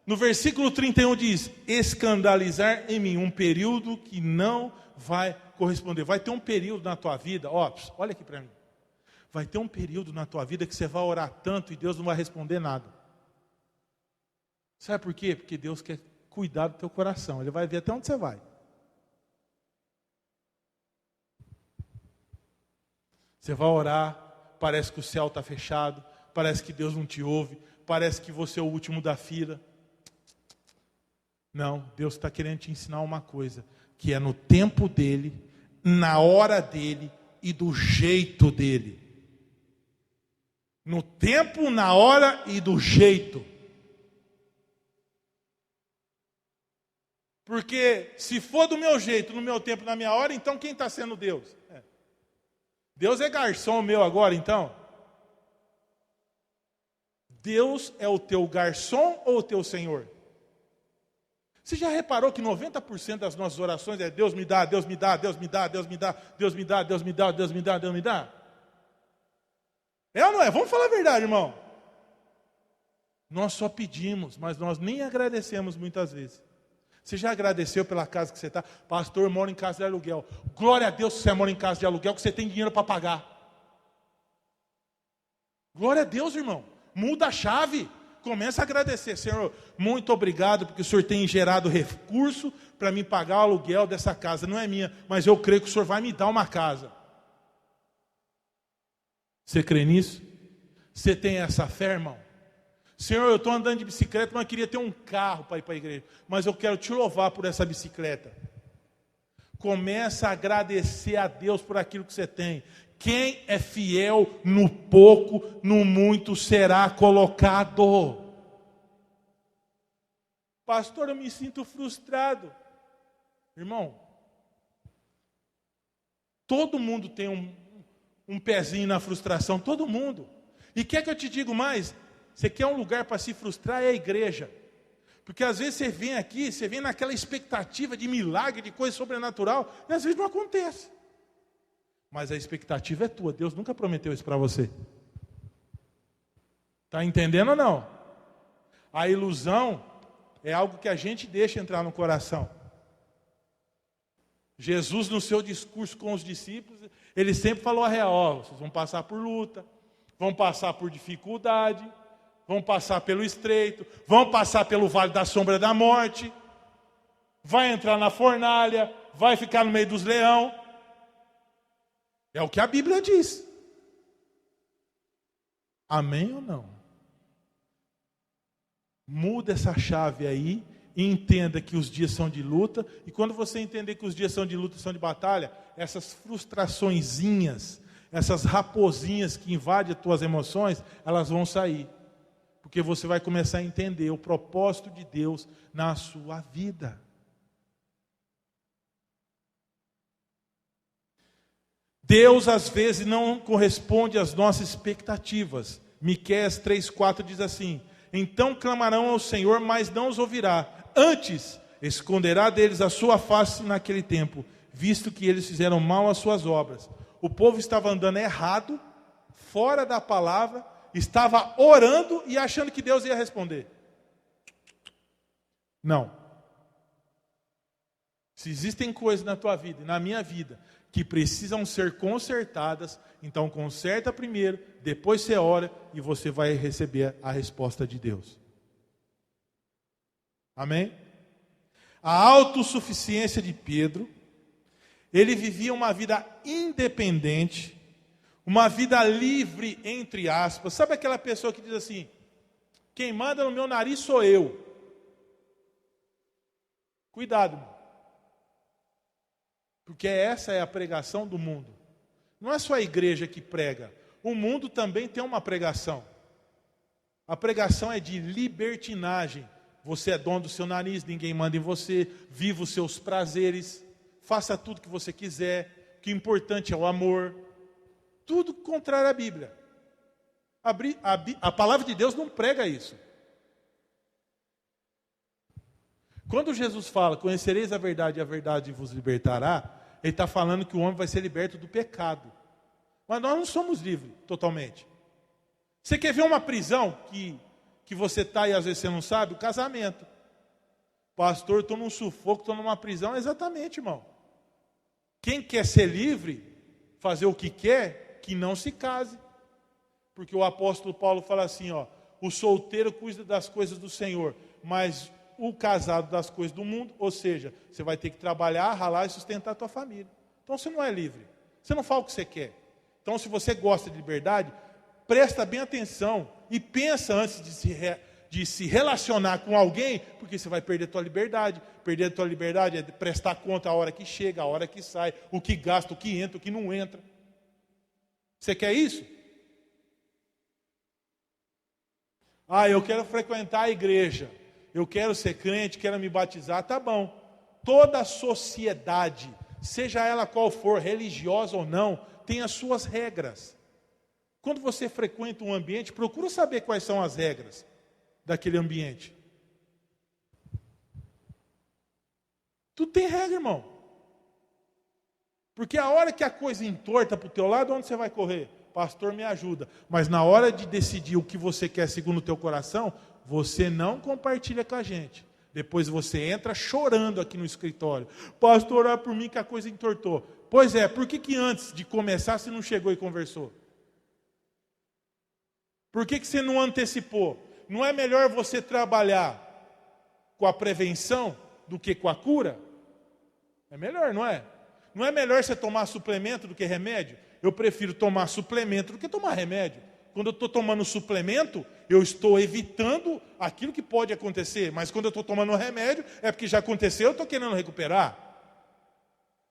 No versículo 31 diz: escandalizar em mim, um período que não vai corresponder. Vai ter um período na tua vida, olha aqui para mim. Vai ter um período na tua vida que você vai orar tanto e Deus não vai responder nada. Sabe por quê? Porque Deus quer cuidar do teu coração. Ele vai ver até onde você vai. Você vai orar, parece que o céu está fechado, parece que Deus não te ouve, parece que você é o último da fila. Não, Deus está querendo te ensinar uma coisa, que é no tempo dele, na hora dele e do jeito dele. No tempo, na hora e do jeito. Porque se for do meu jeito, no meu tempo, na minha hora, então quem está sendo Deus? Deus é garçom meu agora, então? Deus é o teu garçom ou o teu Senhor? Você já reparou que 90% das nossas orações é Deus me dá, Deus me dá, Deus me dá, Deus me dá, Deus me dá, Deus me dá, Deus me dá, Deus me dá? É ou não é? Vamos falar a verdade, irmão. Nós só pedimos, mas nós nem agradecemos muitas vezes. Você já agradeceu pela casa que você está? Pastor, eu moro em casa de aluguel. Glória a Deus que você mora em casa de aluguel, que você tem dinheiro para pagar. Glória a Deus, irmão. Muda a chave. Começa a agradecer. Senhor, muito obrigado, porque o Senhor tem gerado recurso para me pagar o aluguel dessa casa. Não é minha, mas eu creio que o Senhor vai me dar uma casa. Você crê nisso? Você tem essa fé, irmão? Senhor, eu estou andando de bicicleta, mas eu queria ter um carro para ir para a igreja. Mas eu quero te louvar por essa bicicleta. Começa a agradecer a Deus por aquilo que você tem. Quem é fiel no pouco, no muito será colocado. Pastor, eu me sinto frustrado. Irmão, todo mundo tem um pezinho na frustração, todo mundo. E quer que eu te diga mais? Você quer um lugar para se frustrar, é a igreja. Porque às vezes você vem aqui, você vem naquela expectativa de milagre, de coisa sobrenatural, e às vezes não acontece. Mas a expectativa é tua, Deus nunca prometeu isso para você. Está entendendo ou não? A ilusão é algo que a gente deixa entrar no coração. Jesus, no seu discurso com os discípulos, ele sempre falou a real: vocês vão passar por luta, vão passar por dificuldade, vão passar pelo estreito, vão passar pelo vale da sombra da morte, vai entrar na fornalha, vai ficar no meio dos leões. É o que a Bíblia diz. Amém ou não? Muda essa chave aí e entenda que os dias são de luta. E quando você entender que os dias são de luta, são de batalha, essas frustraçõezinhas, essas raposinhas que invadem as tuas emoções, elas vão sair. Porque você vai começar a entender o propósito de Deus na sua vida. Deus às vezes não corresponde às nossas expectativas. Miqueias 3:4 diz assim: então clamarão ao Senhor, mas não os ouvirá. Antes, esconderá deles a sua face naquele tempo, visto que eles fizeram mal às suas obras. O povo estava andando errado, fora da palavra, estava orando e achando que Deus ia responder. Não. Se existem coisas na tua vida e na minha vida que precisam ser consertadas, então conserta primeiro, depois você ora e você vai receber a resposta de Deus. Amém? A autossuficiência de Pedro, ele vivia uma vida independente, uma vida livre, entre aspas. Sabe aquela pessoa que diz assim: quem manda no meu nariz sou eu. Cuidado, irmão. Porque essa é a pregação do mundo. Não é só a igreja que prega. O mundo também tem uma pregação. A pregação é de libertinagem. Você é dono do seu nariz, ninguém manda em você. Viva os seus prazeres. Faça tudo que você quiser. O que é importante é o amor. Tudo contrário à Bíblia. A palavra de Deus não prega isso. Quando Jesus fala, conhecereis a verdade e a verdade vos libertará, ele está falando que o homem vai ser liberto do pecado. Mas nós não somos livres totalmente. Você quer ver uma prisão que você está e às vezes você não sabe? O casamento. Pastor, estou num sufoco, estou numa prisão. Exatamente, irmão. Quem quer ser livre, fazer o que quer, que não se case. Porque o apóstolo Paulo fala assim, ó: o solteiro cuida das coisas do Senhor, mas o casado das coisas do mundo. Ou seja, você vai ter que trabalhar, ralar e sustentar a tua família. Então você não é livre. Você não fala o que você quer. Então, se você gosta de liberdade, presta bem atenção e pensa antes de se relacionar com alguém, porque você vai perder a tua liberdade. Perder a tua liberdade é prestar conta a hora que chega, a hora que sai, o que gasta, o que entra, o que não entra. Você quer isso? Ah, eu quero frequentar a igreja. Eu quero ser crente, quero me batizar, tá bom. Toda a sociedade, seja ela qual for, religiosa ou não, tem as suas regras. Quando você frequenta um ambiente, procura saber quais são as regras daquele ambiente. Tudo tem regra, irmão. Porque a hora que a coisa entorta para o teu lado, onde você vai correr? Pastor, me ajuda. Mas na hora de decidir o que você quer segundo o teu coração, você não compartilha com a gente. Depois você entra chorando aqui no escritório. Pastor, ora por mim que a coisa entortou. Pois é, por que antes de começar você não chegou e conversou? Por que você não antecipou? Não é melhor você trabalhar com a prevenção do que com a cura? É melhor, não é? Não é melhor você tomar suplemento do que remédio? Eu prefiro tomar suplemento do que tomar remédio. Quando eu estou tomando suplemento, eu estou evitando aquilo que pode acontecer. Mas quando eu estou tomando remédio, é porque já aconteceu, eu estou querendo recuperar.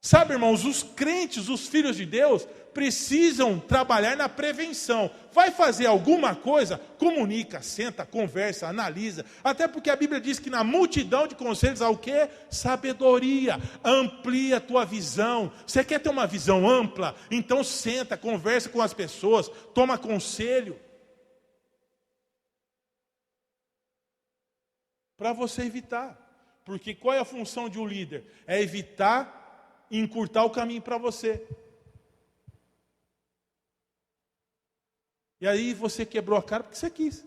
Sabe, irmãos, os crentes, os filhos de Deus, precisam trabalhar na prevenção. Vai fazer alguma coisa? Comunica, senta, conversa, analisa. Até porque a Bíblia diz que na multidão de conselhos há o quê? Sabedoria. Amplia a tua visão. Você quer ter uma visão ampla? Então senta, conversa com as pessoas, toma conselho. Para você evitar. Porque qual é a função de um líder? É evitar e encurtar o caminho para você. E aí você quebrou a cara porque você quis.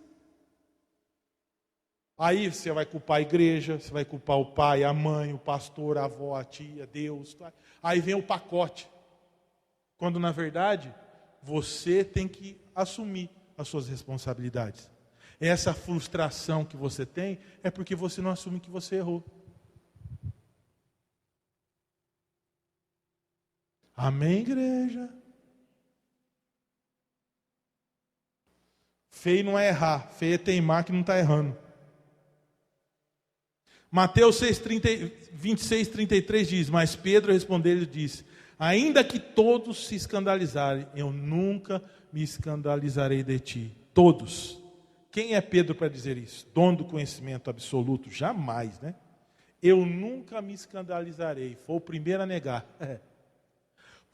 Aí você vai culpar a igreja, você vai culpar o pai, a mãe, o pastor, a avó, a tia, Deus. Tá? Aí vem o pacote. Quando na verdade, você tem que assumir as suas responsabilidades. Essa frustração que você tem é porque você não assume que você errou. Amém, igreja? Feio não é errar, feio é teimar que não está errando. Mateus 26, 33 diz: mas Pedro respondeu e disse: ainda que todos se escandalizarem, eu nunca me escandalizarei de ti. Todos. Quem é Pedro para dizer isso? Dono do conhecimento absoluto? Jamais, né? Eu nunca me escandalizarei. Foi o primeiro a negar.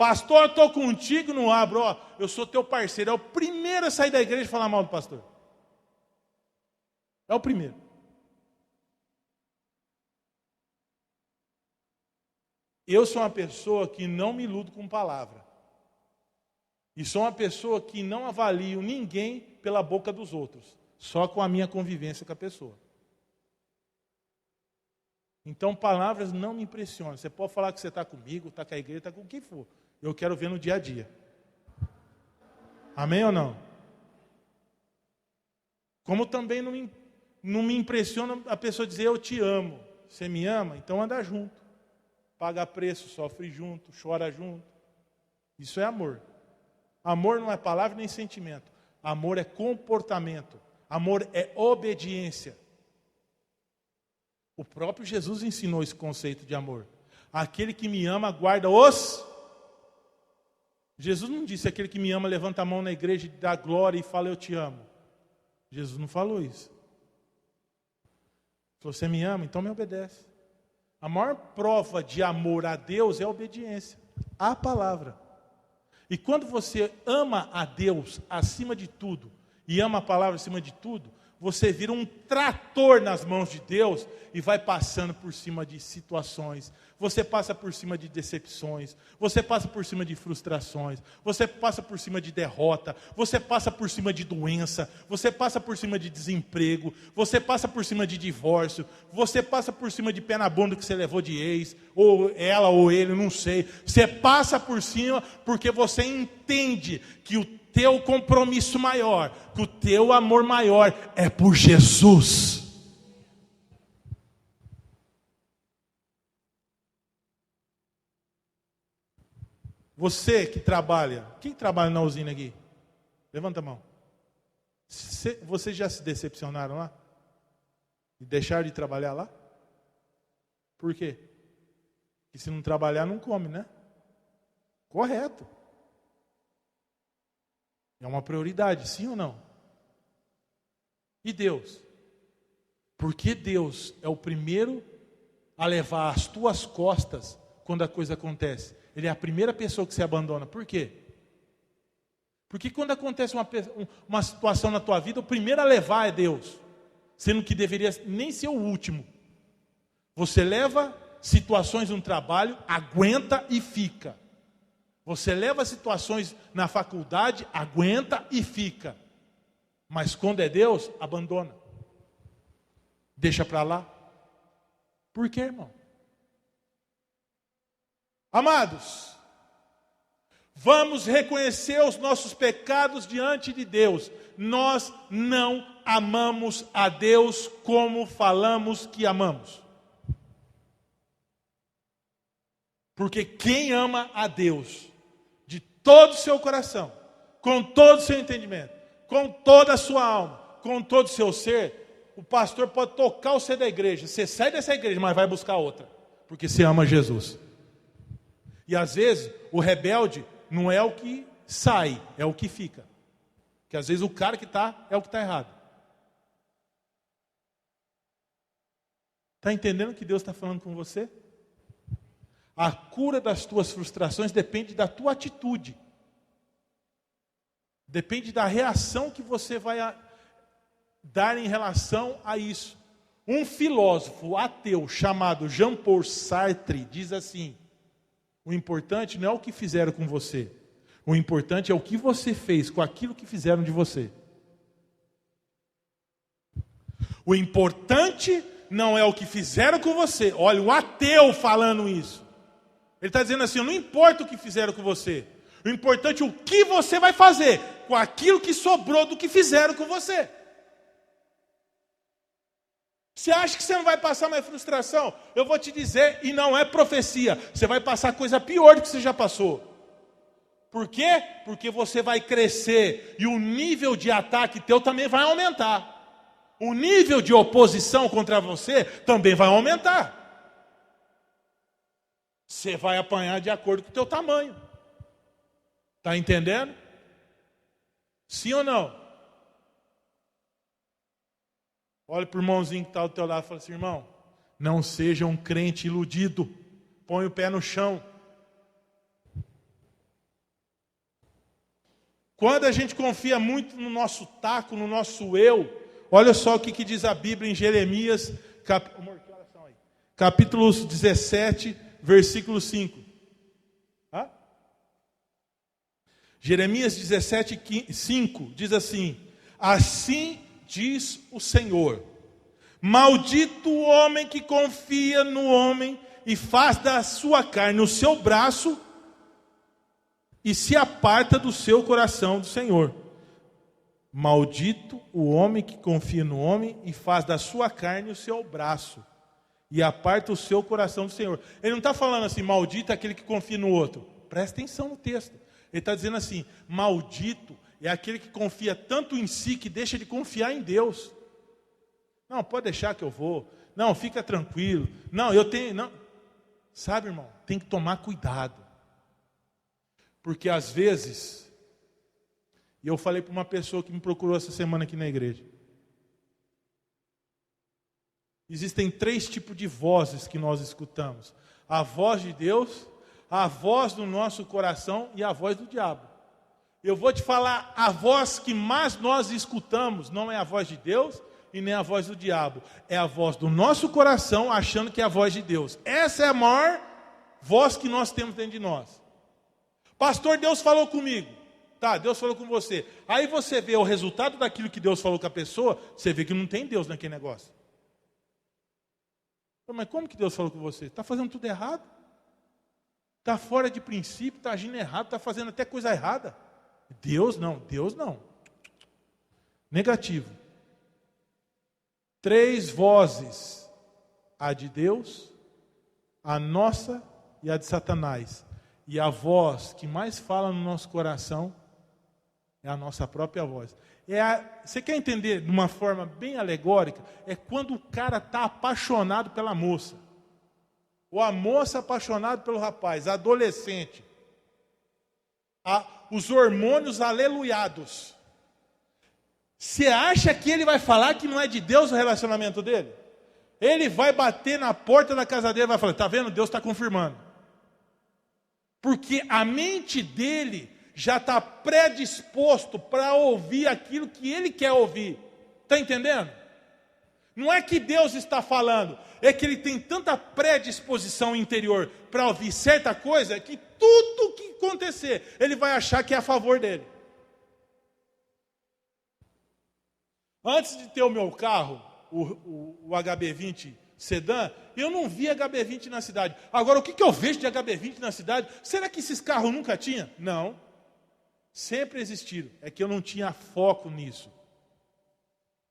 Pastor, estou contigo, não abro. Ó, eu sou teu parceiro. É o primeiro a sair da igreja e falar mal do pastor. É o primeiro. Eu sou uma pessoa que não me iludo com palavra. E sou uma pessoa que não avalio ninguém pela boca dos outros. Só com a minha convivência com a pessoa. Então, palavras não me impressionam. Você pode falar que você está comigo, está com a igreja, está com quem for. Eu quero ver no dia a dia. Amém ou não? Como também não me impressiona a pessoa dizer eu te amo. Você me ama? Então anda junto. Paga preço, sofre junto, chora junto. Isso é amor. Amor não é palavra nem sentimento. Amor é comportamento. Amor é obediência. O próprio Jesus ensinou esse conceito de amor. Aquele que me ama guarda os... Jesus não disse aquele que me ama levanta a mão na igreja e dá glória e fala eu te amo. Jesus não falou isso. Se você me ama, então me obedece. A maior prova de amor a Deus é a obediência à palavra. E quando você ama a Deus acima de tudo e ama a palavra acima de tudo, você vira um trator nas mãos de Deus e vai passando por cima de situações. Você passa por cima de decepções. Você passa por cima de frustrações. Você passa por cima de derrota. Você passa por cima de doença. Você passa por cima de desemprego. Você passa por cima de divórcio. Você passa por cima de pé na bunda que você levou de ex. Ou ela ou ele, não sei. Você passa por cima porque você entende que o teu compromisso maior, que o teu amor maior é por Jesus. Você que trabalha, quem trabalha na usina aqui? Levanta a mão. Vocês já se decepcionaram lá? E deixaram de trabalhar lá? Por quê? Porque se não trabalhar não come, né? Correto. É uma prioridade, sim ou não? E Deus? Porque Deus é o primeiro a levar as tuas costas quando a coisa acontece. Ele é a primeira pessoa que se abandona. Por quê? Porque quando acontece uma situação na tua vida, o primeiro a levar é Deus. Sendo que deveria nem ser o último. Você leva situações no trabalho, aguenta e fica. Você leva situações na faculdade, aguenta e fica. Mas quando é Deus, abandona. Deixa para lá. Por quê, irmão? Amados, vamos reconhecer os nossos pecados diante de Deus. Nós não amamos a Deus como falamos que amamos. Porque quem ama a Deus de todo o seu coração, com todo o seu entendimento, com toda a sua alma, com todo o seu ser, o pastor pode tocar você da igreja. Você sai dessa igreja, mas vai buscar outra. Porque você ama Jesus. E às vezes o rebelde não é o que sai, é o que fica. Porque às vezes o cara que está é o que está errado. Está entendendo o que Deus está falando com você? A cura das tuas frustrações depende da tua atitude. Depende da reação que você vai dar em relação a isso. Um filósofo ateu chamado Jean-Paul Sartre diz assim: o importante não é o que fizeram com você. O importante é o que você fez com aquilo que fizeram de você. O importante não é o que fizeram com você. Olha, um ateu falando isso. Ele está dizendo assim: não importa o que fizeram com você. O importante é o que você vai fazer com aquilo que sobrou do que fizeram com você. Você acha que você não vai passar mais frustração? Eu vou te dizer, e não é profecia, você vai passar coisa pior do que você já passou. Por quê? Porque você vai crescer e o nível de ataque teu também vai aumentar. O nível de oposição contra você também vai aumentar. Você vai apanhar de acordo com o teu tamanho. Está entendendo? Sim ou não? Olha para o irmãozinho que está do teu lado e fala assim: irmão, não seja um crente iludido. Põe o pé no chão. Quando a gente confia muito no nosso taco, no nosso eu, olha só o que diz a Bíblia em Jeremias, capítulo 17, versículo 5. Jeremias 17, 5 diz assim: assim diz o Senhor, maldito o homem que confia no homem e faz da sua carne o seu braço e se aparta do seu coração do Senhor. Maldito o homem que confia no homem e faz da sua carne o seu braço e aparta o seu coração do Senhor. Ele não está falando assim, maldito é aquele que confia no outro. Presta atenção no texto. Ele está dizendo assim, maldito é aquele que confia tanto em si que deixa de confiar em Deus. Não, pode deixar que eu vou. Não, fica tranquilo. Não, eu tenho... Não. Sabe, irmão, tem que tomar cuidado. Porque às vezes... E eu falei para uma pessoa que me procurou essa semana aqui na igreja. Existem 3 tipos de vozes que nós escutamos. A voz de Deus, a voz do nosso coração e a voz do diabo. Eu vou te falar, a voz que mais nós escutamos não é a voz de Deus e nem a voz do diabo. É a voz do nosso coração achando que é a voz de Deus. Essa é a maior voz que nós temos dentro de nós. Pastor, Deus falou comigo. Tá, Deus falou com você. Aí você vê o resultado daquilo que Deus falou com a pessoa, você vê que não tem Deus naquele negócio. Mas como que Deus falou com você? Está fazendo tudo errado? Está fora de princípio, está agindo errado, está fazendo até coisa errada. Deus não, Deus não. Negativo. 3 vozes. A de Deus, a nossa e a de Satanás. E a voz que mais fala no nosso coração é a nossa própria voz. Você quer entender de uma forma bem alegórica? É quando o cara está apaixonado pela moça. Ou a moça apaixonada pelo rapaz, adolescente. Os hormônios aleluiados. Você acha que ele vai falar que não é de Deus o relacionamento dele? Ele vai bater na porta da casa dele e vai falar, está vendo? Deus está confirmando. Porque a mente dele já está predisposto para ouvir aquilo que ele quer ouvir. Está entendendo? Não é que Deus está falando, é que ele tem tanta predisposição interior para ouvir certa coisa, que tudo que acontecer, ele vai achar que é a favor dele. Antes de ter o meu carro, o HB20 sedã, eu não vi HB20 na cidade. Agora, o que eu vejo de HB20 na cidade? Será que esses carros nunca tinham? Não. Sempre existiram. É que eu não tinha foco nisso.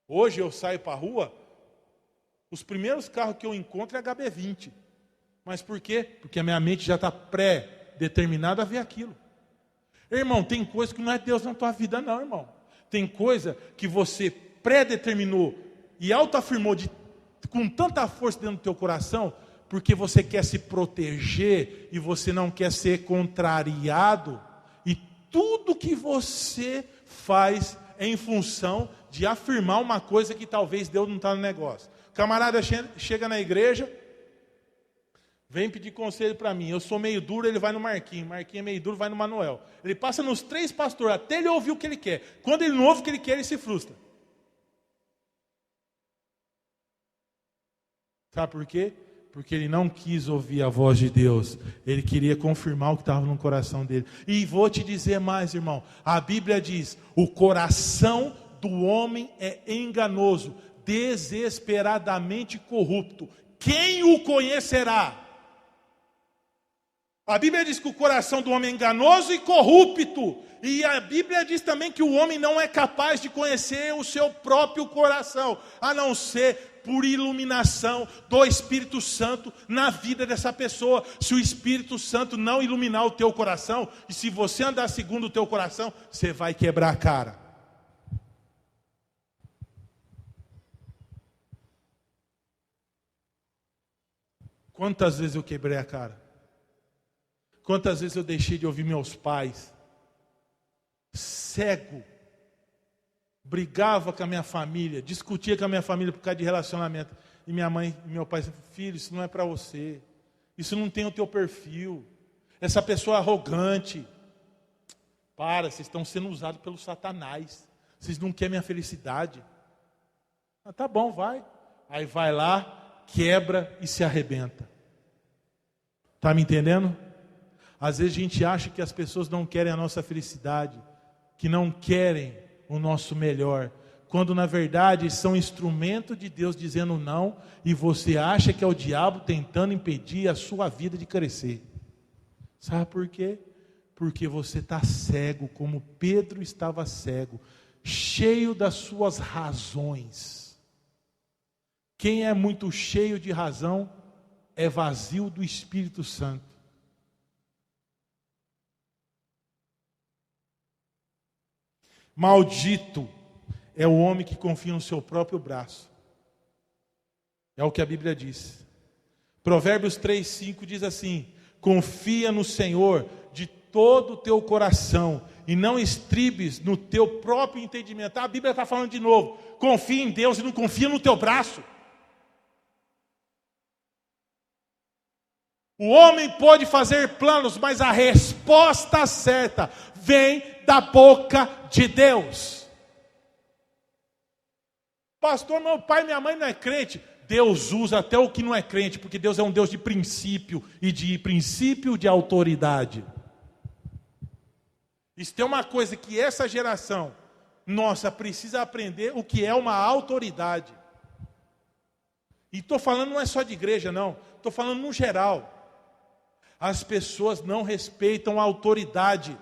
Hoje eu saio para a rua, os primeiros carros que eu encontro é HB20. Mas por quê? Porque a minha mente já está pré-determinada a ver aquilo. Irmão, tem coisa que não é Deus na tua vida não, irmão. Tem coisa que você pré-determinou e autoafirmou com tanta força dentro do teu coração, porque você quer se proteger e você não quer ser contrariado. E tudo que você faz é em função de afirmar uma coisa que talvez Deus não está no negócio. O camarada chega na igreja, vem pedir conselho para mim. Eu sou meio duro, ele vai no Marquinhos. Marquinhos é meio duro, vai no Manuel. Ele passa nos 3 pastores, até ele ouvir o que ele quer. Quando ele não ouve o que ele quer, ele se frustra. Sabe por quê? Porque ele não quis ouvir a voz de Deus. Ele queria confirmar o que estava no coração dele. E vou te dizer mais, irmão. A Bíblia diz, o coração do homem é enganoso, desesperadamente corrupto. Quem o conhecerá? A Bíblia diz que o coração do homem é enganoso e corrupto. E a Bíblia diz também que o homem não é capaz de conhecer o seu próprio coração, a não ser por iluminação do Espírito Santo na vida dessa pessoa. Se o Espírito Santo não iluminar o teu coração, e se você andar segundo o teu coração, você vai quebrar a cara. Quantas vezes eu quebrei a cara? Quantas vezes eu deixei de ouvir meus pais? Cego. Brigava com a minha família, discutia com a minha família por causa de relacionamento. E minha mãe e meu pai disseram, filho, isso não é para você. Isso não tem o teu perfil. Essa pessoa é arrogante. Para, vocês estão sendo usados pelo Satanás. Vocês não querem minha felicidade. Ah, tá bom, vai. Aí vai lá, quebra e se arrebenta. Está me entendendo? Às vezes a gente acha que as pessoas não querem a nossa felicidade, que não querem o nosso melhor, quando na verdade são instrumento de Deus dizendo não, e você acha que é o diabo tentando impedir a sua vida de crescer. Sabe por quê? Porque você está cego, como Pedro estava cego, cheio das suas razões. Quem é muito cheio de razão é vazio do Espírito Santo. Maldito é o homem que confia no seu próprio braço. É o que a Bíblia diz. Provérbios 3:5 diz assim: confia no Senhor de todo o teu coração e não estribes no teu próprio entendimento. A Bíblia está falando de novo: confia em Deus e não confia no teu braço. O homem pode fazer planos, mas a resposta certa vem da boca de Deus. Pastor, meu pai e minha mãe não é crente. Deus usa até o que não é crente, porque Deus é um Deus de princípio e de princípio de autoridade. Isso tem uma coisa que essa geração nossa precisa aprender, o que é uma autoridade. E estou falando não é só de igreja, não. Estou falando no geral. As pessoas não respeitam a autoridade.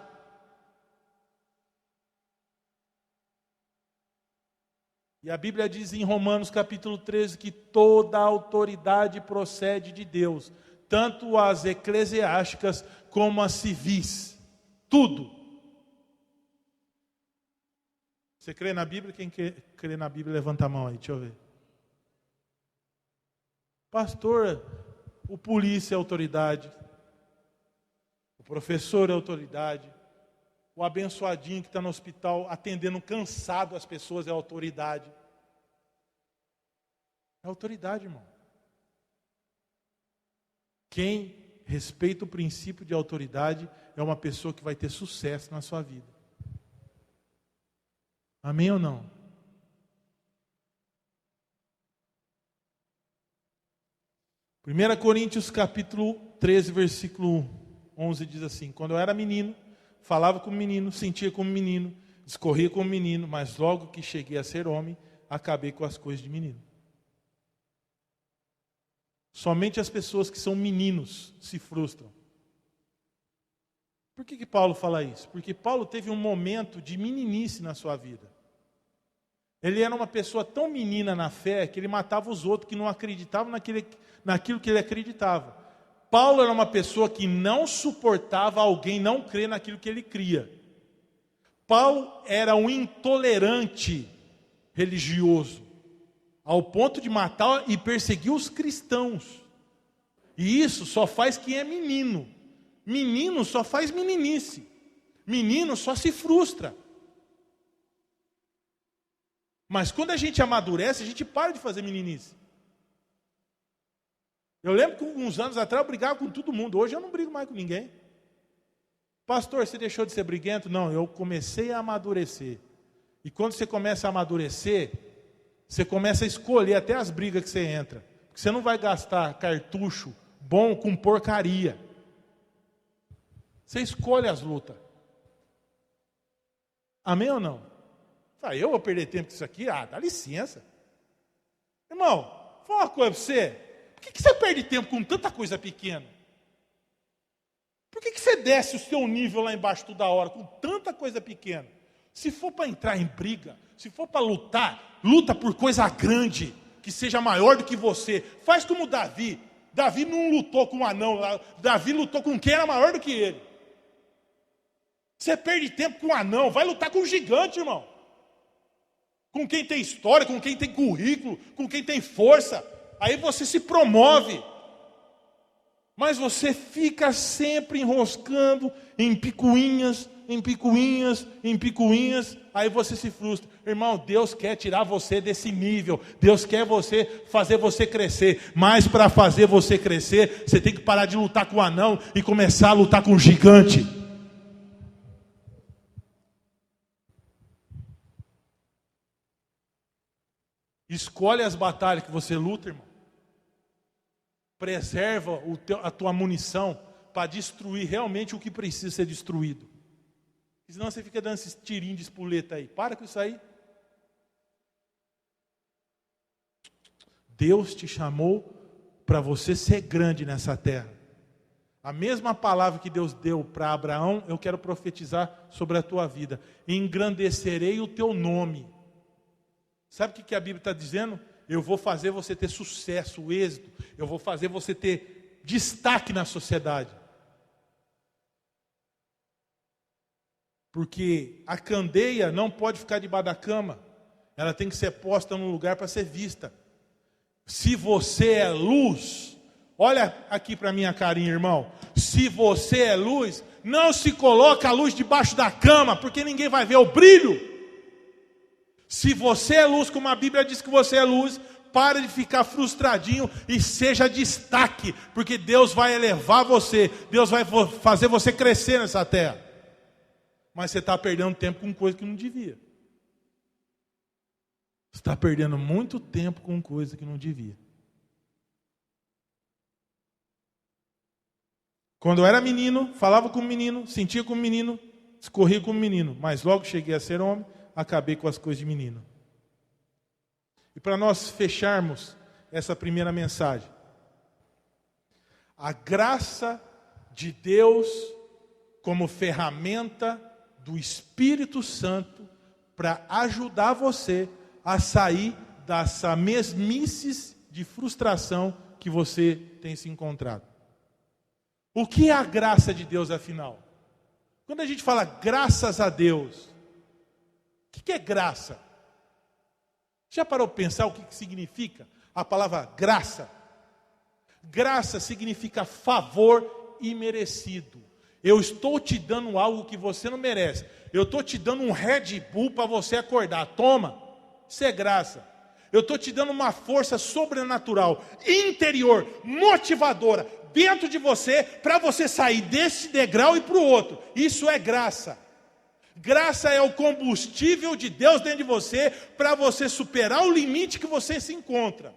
E a Bíblia diz em Romanos capítulo 13 que toda a autoridade procede de Deus, tanto as eclesiásticas como as civis. Tudo. Você crê na Bíblia? Quem crê na Bíblia, levanta a mão aí, deixa eu ver. Pastor, o polícia é autoridade. O professor é autoridade. O abençoadinho que está no hospital atendendo cansado as pessoas é autoridade. É autoridade, irmão. Quem respeita o princípio de autoridade é uma pessoa que vai ter sucesso na sua vida. Amém ou não? Primeira Coríntios capítulo 13, versículo 11 diz assim: quando eu era menino, falava como menino, sentia como menino, discorria como menino, mas logo que cheguei a ser homem, acabei com as coisas de menino. Somente as pessoas que são meninos se frustram. Por que Paulo fala isso? Porque Paulo teve um momento de meninice na sua vida. Ele era uma pessoa tão menina na fé que ele matava os outros que não acreditavam naquilo que ele acreditava. Paulo era uma pessoa que não suportava alguém não crer naquilo que ele cria. Paulo era um intolerante religioso, ao ponto de matar e perseguir os cristãos. E isso só faz quem é menino. Menino só faz meninice. Menino só se frustra. Mas quando a gente amadurece, a gente para de fazer meninice. Eu lembro que uns anos atrás eu brigava com todo mundo. Hoje eu não brigo mais com ninguém. Pastor, você deixou de ser briguento? Não, eu comecei a amadurecer. E quando você começa a amadurecer, você começa a escolher até as brigas que você entra. Porque você não vai gastar cartucho bom com porcaria. Você escolhe as lutas. Amém ou não? Eu vou perder tempo com isso aqui? Dá licença. Irmão, vou falar uma coisa para você. Por que você perde tempo com tanta coisa pequena? Por que você desce o seu nível lá embaixo toda hora com tanta coisa pequena? Se for para entrar em briga, se for para lutar, luta por coisa grande, que seja maior do que você. Faz como Davi. Davi não lutou com um anão, Davi lutou com quem era maior do que ele. Você perde tempo com um anão, vai lutar com um gigante, irmão. Com quem tem história, com quem tem currículo, com quem tem força. Aí você se promove. Mas você fica sempre enroscando em picuinhas, em picuinhas, em picuinhas. Aí você se frustra. Irmão, Deus quer tirar você desse nível. Deus quer fazer você crescer. Mas para fazer você crescer, você tem que parar de lutar com o anão e começar a lutar com o gigante. Escolhe as batalhas que você luta, irmão. Preserva a tua munição para destruir realmente o que precisa ser destruído. Senão você fica dando esses tirinhos de espoleta aí. Para com isso aí. Deus te chamou para você ser grande nessa terra. A mesma palavra que Deus deu para Abraão, eu quero profetizar sobre a tua vida. Engrandecerei o teu nome. Sabe o que a Bíblia está dizendo? Eu vou fazer você ter sucesso, êxito. Eu vou fazer você ter destaque na sociedade. Porque a candeia não pode ficar debaixo da cama. Ela tem que ser posta num lugar para ser vista. Se você é luz, olha aqui para minha carinha, irmão. Se você é luz, não se coloca a luz debaixo da cama, porque ninguém vai ver o brilho. Se você é luz, como a Bíblia diz que você é luz, pare de ficar frustradinho e seja destaque, porque Deus vai elevar você, Deus vai fazer você crescer nessa terra. Mas você está perdendo tempo com coisa que não devia. Você está perdendo muito tempo com coisa que não devia. Quando eu era menino, falava como menino, sentia como menino, escorria como menino, mas logo cheguei a ser homem, acabei com as coisas de menino. E para nós fecharmos essa primeira mensagem, a graça de Deus como ferramenta do Espírito Santo para ajudar você a sair dessa mesmices de frustração que você tem se encontrado. O que é a graça de Deus, afinal? Quando a gente fala graças a Deus, o que é graça? Já parou para pensar o que significa a palavra graça? Graça significa favor imerecido. Eu estou te dando algo que você não merece. Eu estou te dando um Red Bull para você acordar. Toma, isso é graça. Eu estou te dando uma força sobrenatural, interior, motivadora, dentro de você, para você sair desse degrau e para o outro. Isso é graça. Graça é o combustível de Deus dentro de você, para você superar o limite que você se encontra.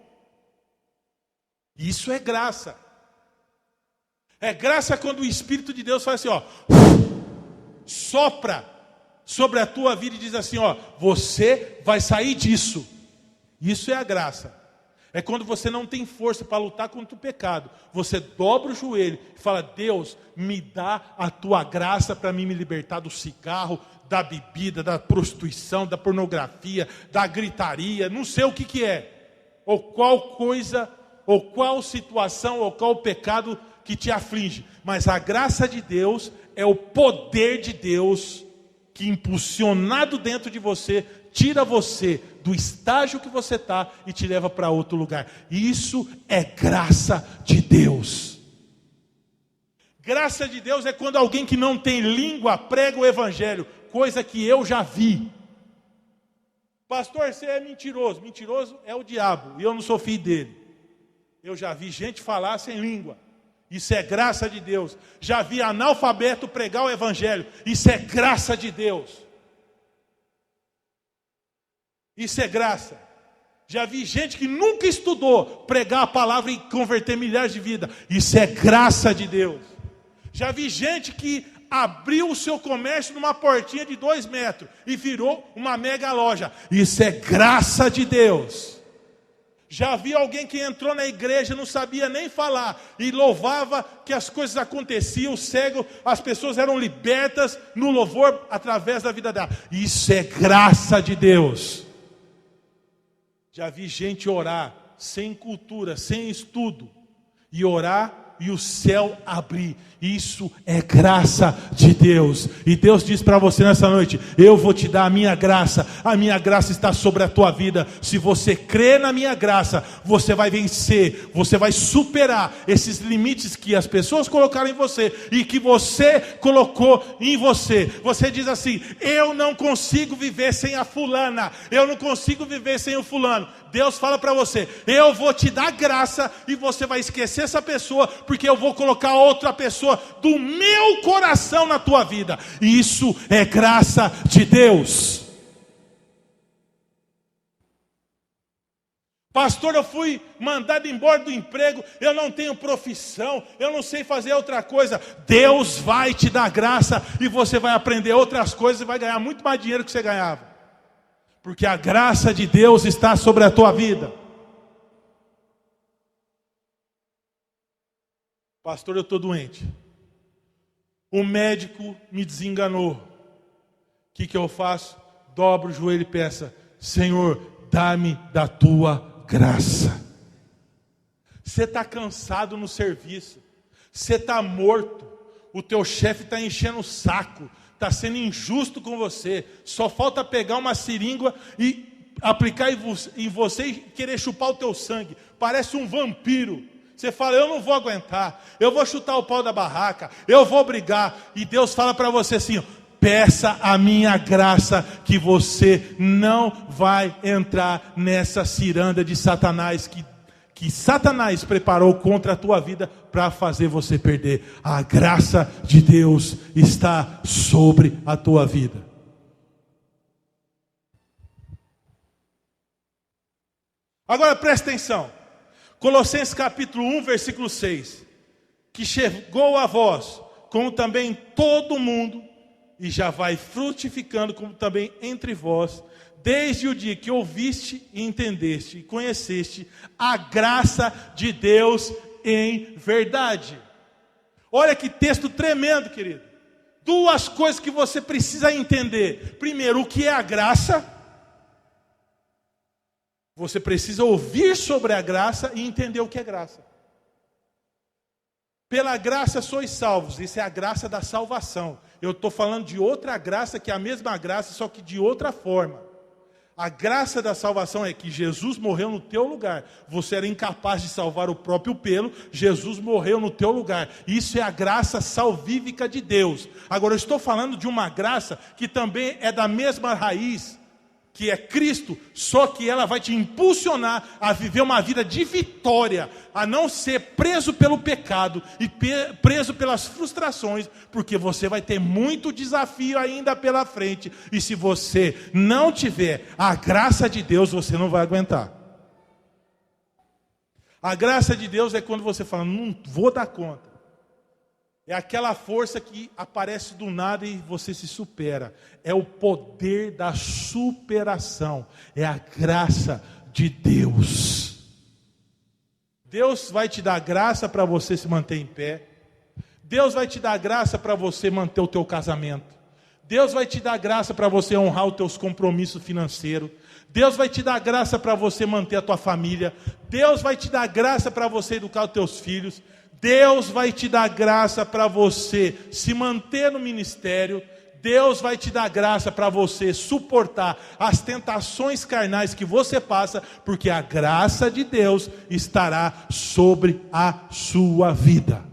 Isso é graça. É graça quando o Espírito de Deus faz assim, ó, sopra sobre a tua vida e diz assim, ó, você vai sair disso. Isso é a graça. É quando você não tem força para lutar contra o pecado. Você dobra o joelho e fala, Deus, me dá a tua graça para mim me libertar do cigarro, da bebida, da prostituição, da pornografia, da gritaria, não sei o que é. Ou qual coisa, ou qual situação, ou qual pecado que te aflige. Mas a graça de Deus é o poder de Deus que, impulsionado dentro de você, tira você do estágio que você está e te leva para outro lugar. Isso é graça de Deus. Graça de Deus é quando alguém que não tem língua prega o evangelho, coisa que eu já vi. Pastor, você é mentiroso. Mentiroso é o diabo, e eu não sou filho dele. Eu já vi gente falar sem língua. Isso é graça de Deus. Já vi analfabeto pregar o evangelho. Isso é graça de Deus. Isso é graça. Já vi gente que nunca estudou pregar a palavra e converter milhares de vidas. Isso é graça de Deus. Já vi gente que abriu o seu comércio numa portinha de 2 metros e virou uma mega loja. Isso é graça de Deus. Já vi alguém que entrou na igreja, não sabia nem falar, e louvava que as coisas aconteciam, o cego, as pessoas eram libertas no louvor através da vida dela. Isso é graça de Deus. Já vi gente orar sem cultura, sem estudo, e orar e o céu abrir. Isso é graça de Deus. E Deus diz para você nessa noite, eu vou te dar a minha graça está sobre a tua vida. Se você crê na minha graça, você vai vencer, você vai superar esses limites que as pessoas colocaram em você e que você colocou em você. Você diz assim, eu não consigo viver sem a fulana, eu não consigo viver sem o fulano. Deus fala para você, eu vou te dar graça e você vai esquecer essa pessoa, porque eu vou colocar outra pessoa do meu coração na tua vida. E isso é graça de Deus. Pastor, eu fui mandado embora do emprego, eu não tenho profissão, eu não sei fazer outra coisa. Deus vai te dar graça e você vai aprender outras coisas e vai ganhar muito mais dinheiro que você ganhava. Porque a graça de Deus está sobre a tua vida. Pastor, eu estou doente. O médico me desenganou. O que eu faço? Dobro o joelho e peço: Senhor, dá-me da tua graça. Você está cansado no serviço, você está morto, o teu chefe está enchendo o saco, está sendo injusto com você, só falta pegar uma seringa e aplicar em você e querer chupar o teu sangue, parece um vampiro. Você fala: eu não vou aguentar, eu vou chutar o pau da barraca, eu vou brigar. E Deus fala para você assim: peça a minha graça, que você não vai entrar nessa ciranda de Satanás, que Satanás preparou contra a tua vida para fazer você perder. A graça de Deus está sobre a tua vida. Agora presta atenção. Colossenses capítulo 1, versículo 6. Que chegou a vós, como também todo mundo, e já vai frutificando, como também entre vós, desde o dia que ouviste e entendeste e conheceste a graça de Deus em verdade. Olha que texto tremendo, querido. Duas coisas que você precisa entender. Primeiro, o que é a graça? Você precisa ouvir sobre a graça e entender o que é graça. Pela graça sois salvos. Isso é a graça da salvação. Eu estou falando de outra graça, que é a mesma graça, só que de outra forma. A graça da salvação é que Jesus morreu no teu lugar. Você era incapaz de salvar o próprio pelo, Jesus morreu no teu lugar. Isso é a graça salvífica de Deus. Agora eu estou falando de uma graça que também é da mesma raiz, que é Cristo, só que ela vai te impulsionar a viver uma vida de vitória, a não ser preso pelo pecado e preso pelas frustrações, porque você vai ter muito desafio ainda pela frente, e se você não tiver a graça de Deus, você não vai aguentar. A graça de Deus é quando você fala: não vou dar conta. É aquela força que aparece do nada e você se supera. É o poder da superação. É a graça de Deus. Deus vai te dar graça para você se manter em pé. Deus vai te dar graça para você manter o teu casamento. Deus vai te dar graça para você honrar os teus compromissos financeiros. Deus vai te dar graça para você manter a tua família. Deus vai te dar graça para você educar os teus filhos. Deus vai te dar graça para você se manter no ministério. Deus vai te dar graça para você suportar as tentações carnais que você passa, porque a graça de Deus estará sobre a sua vida.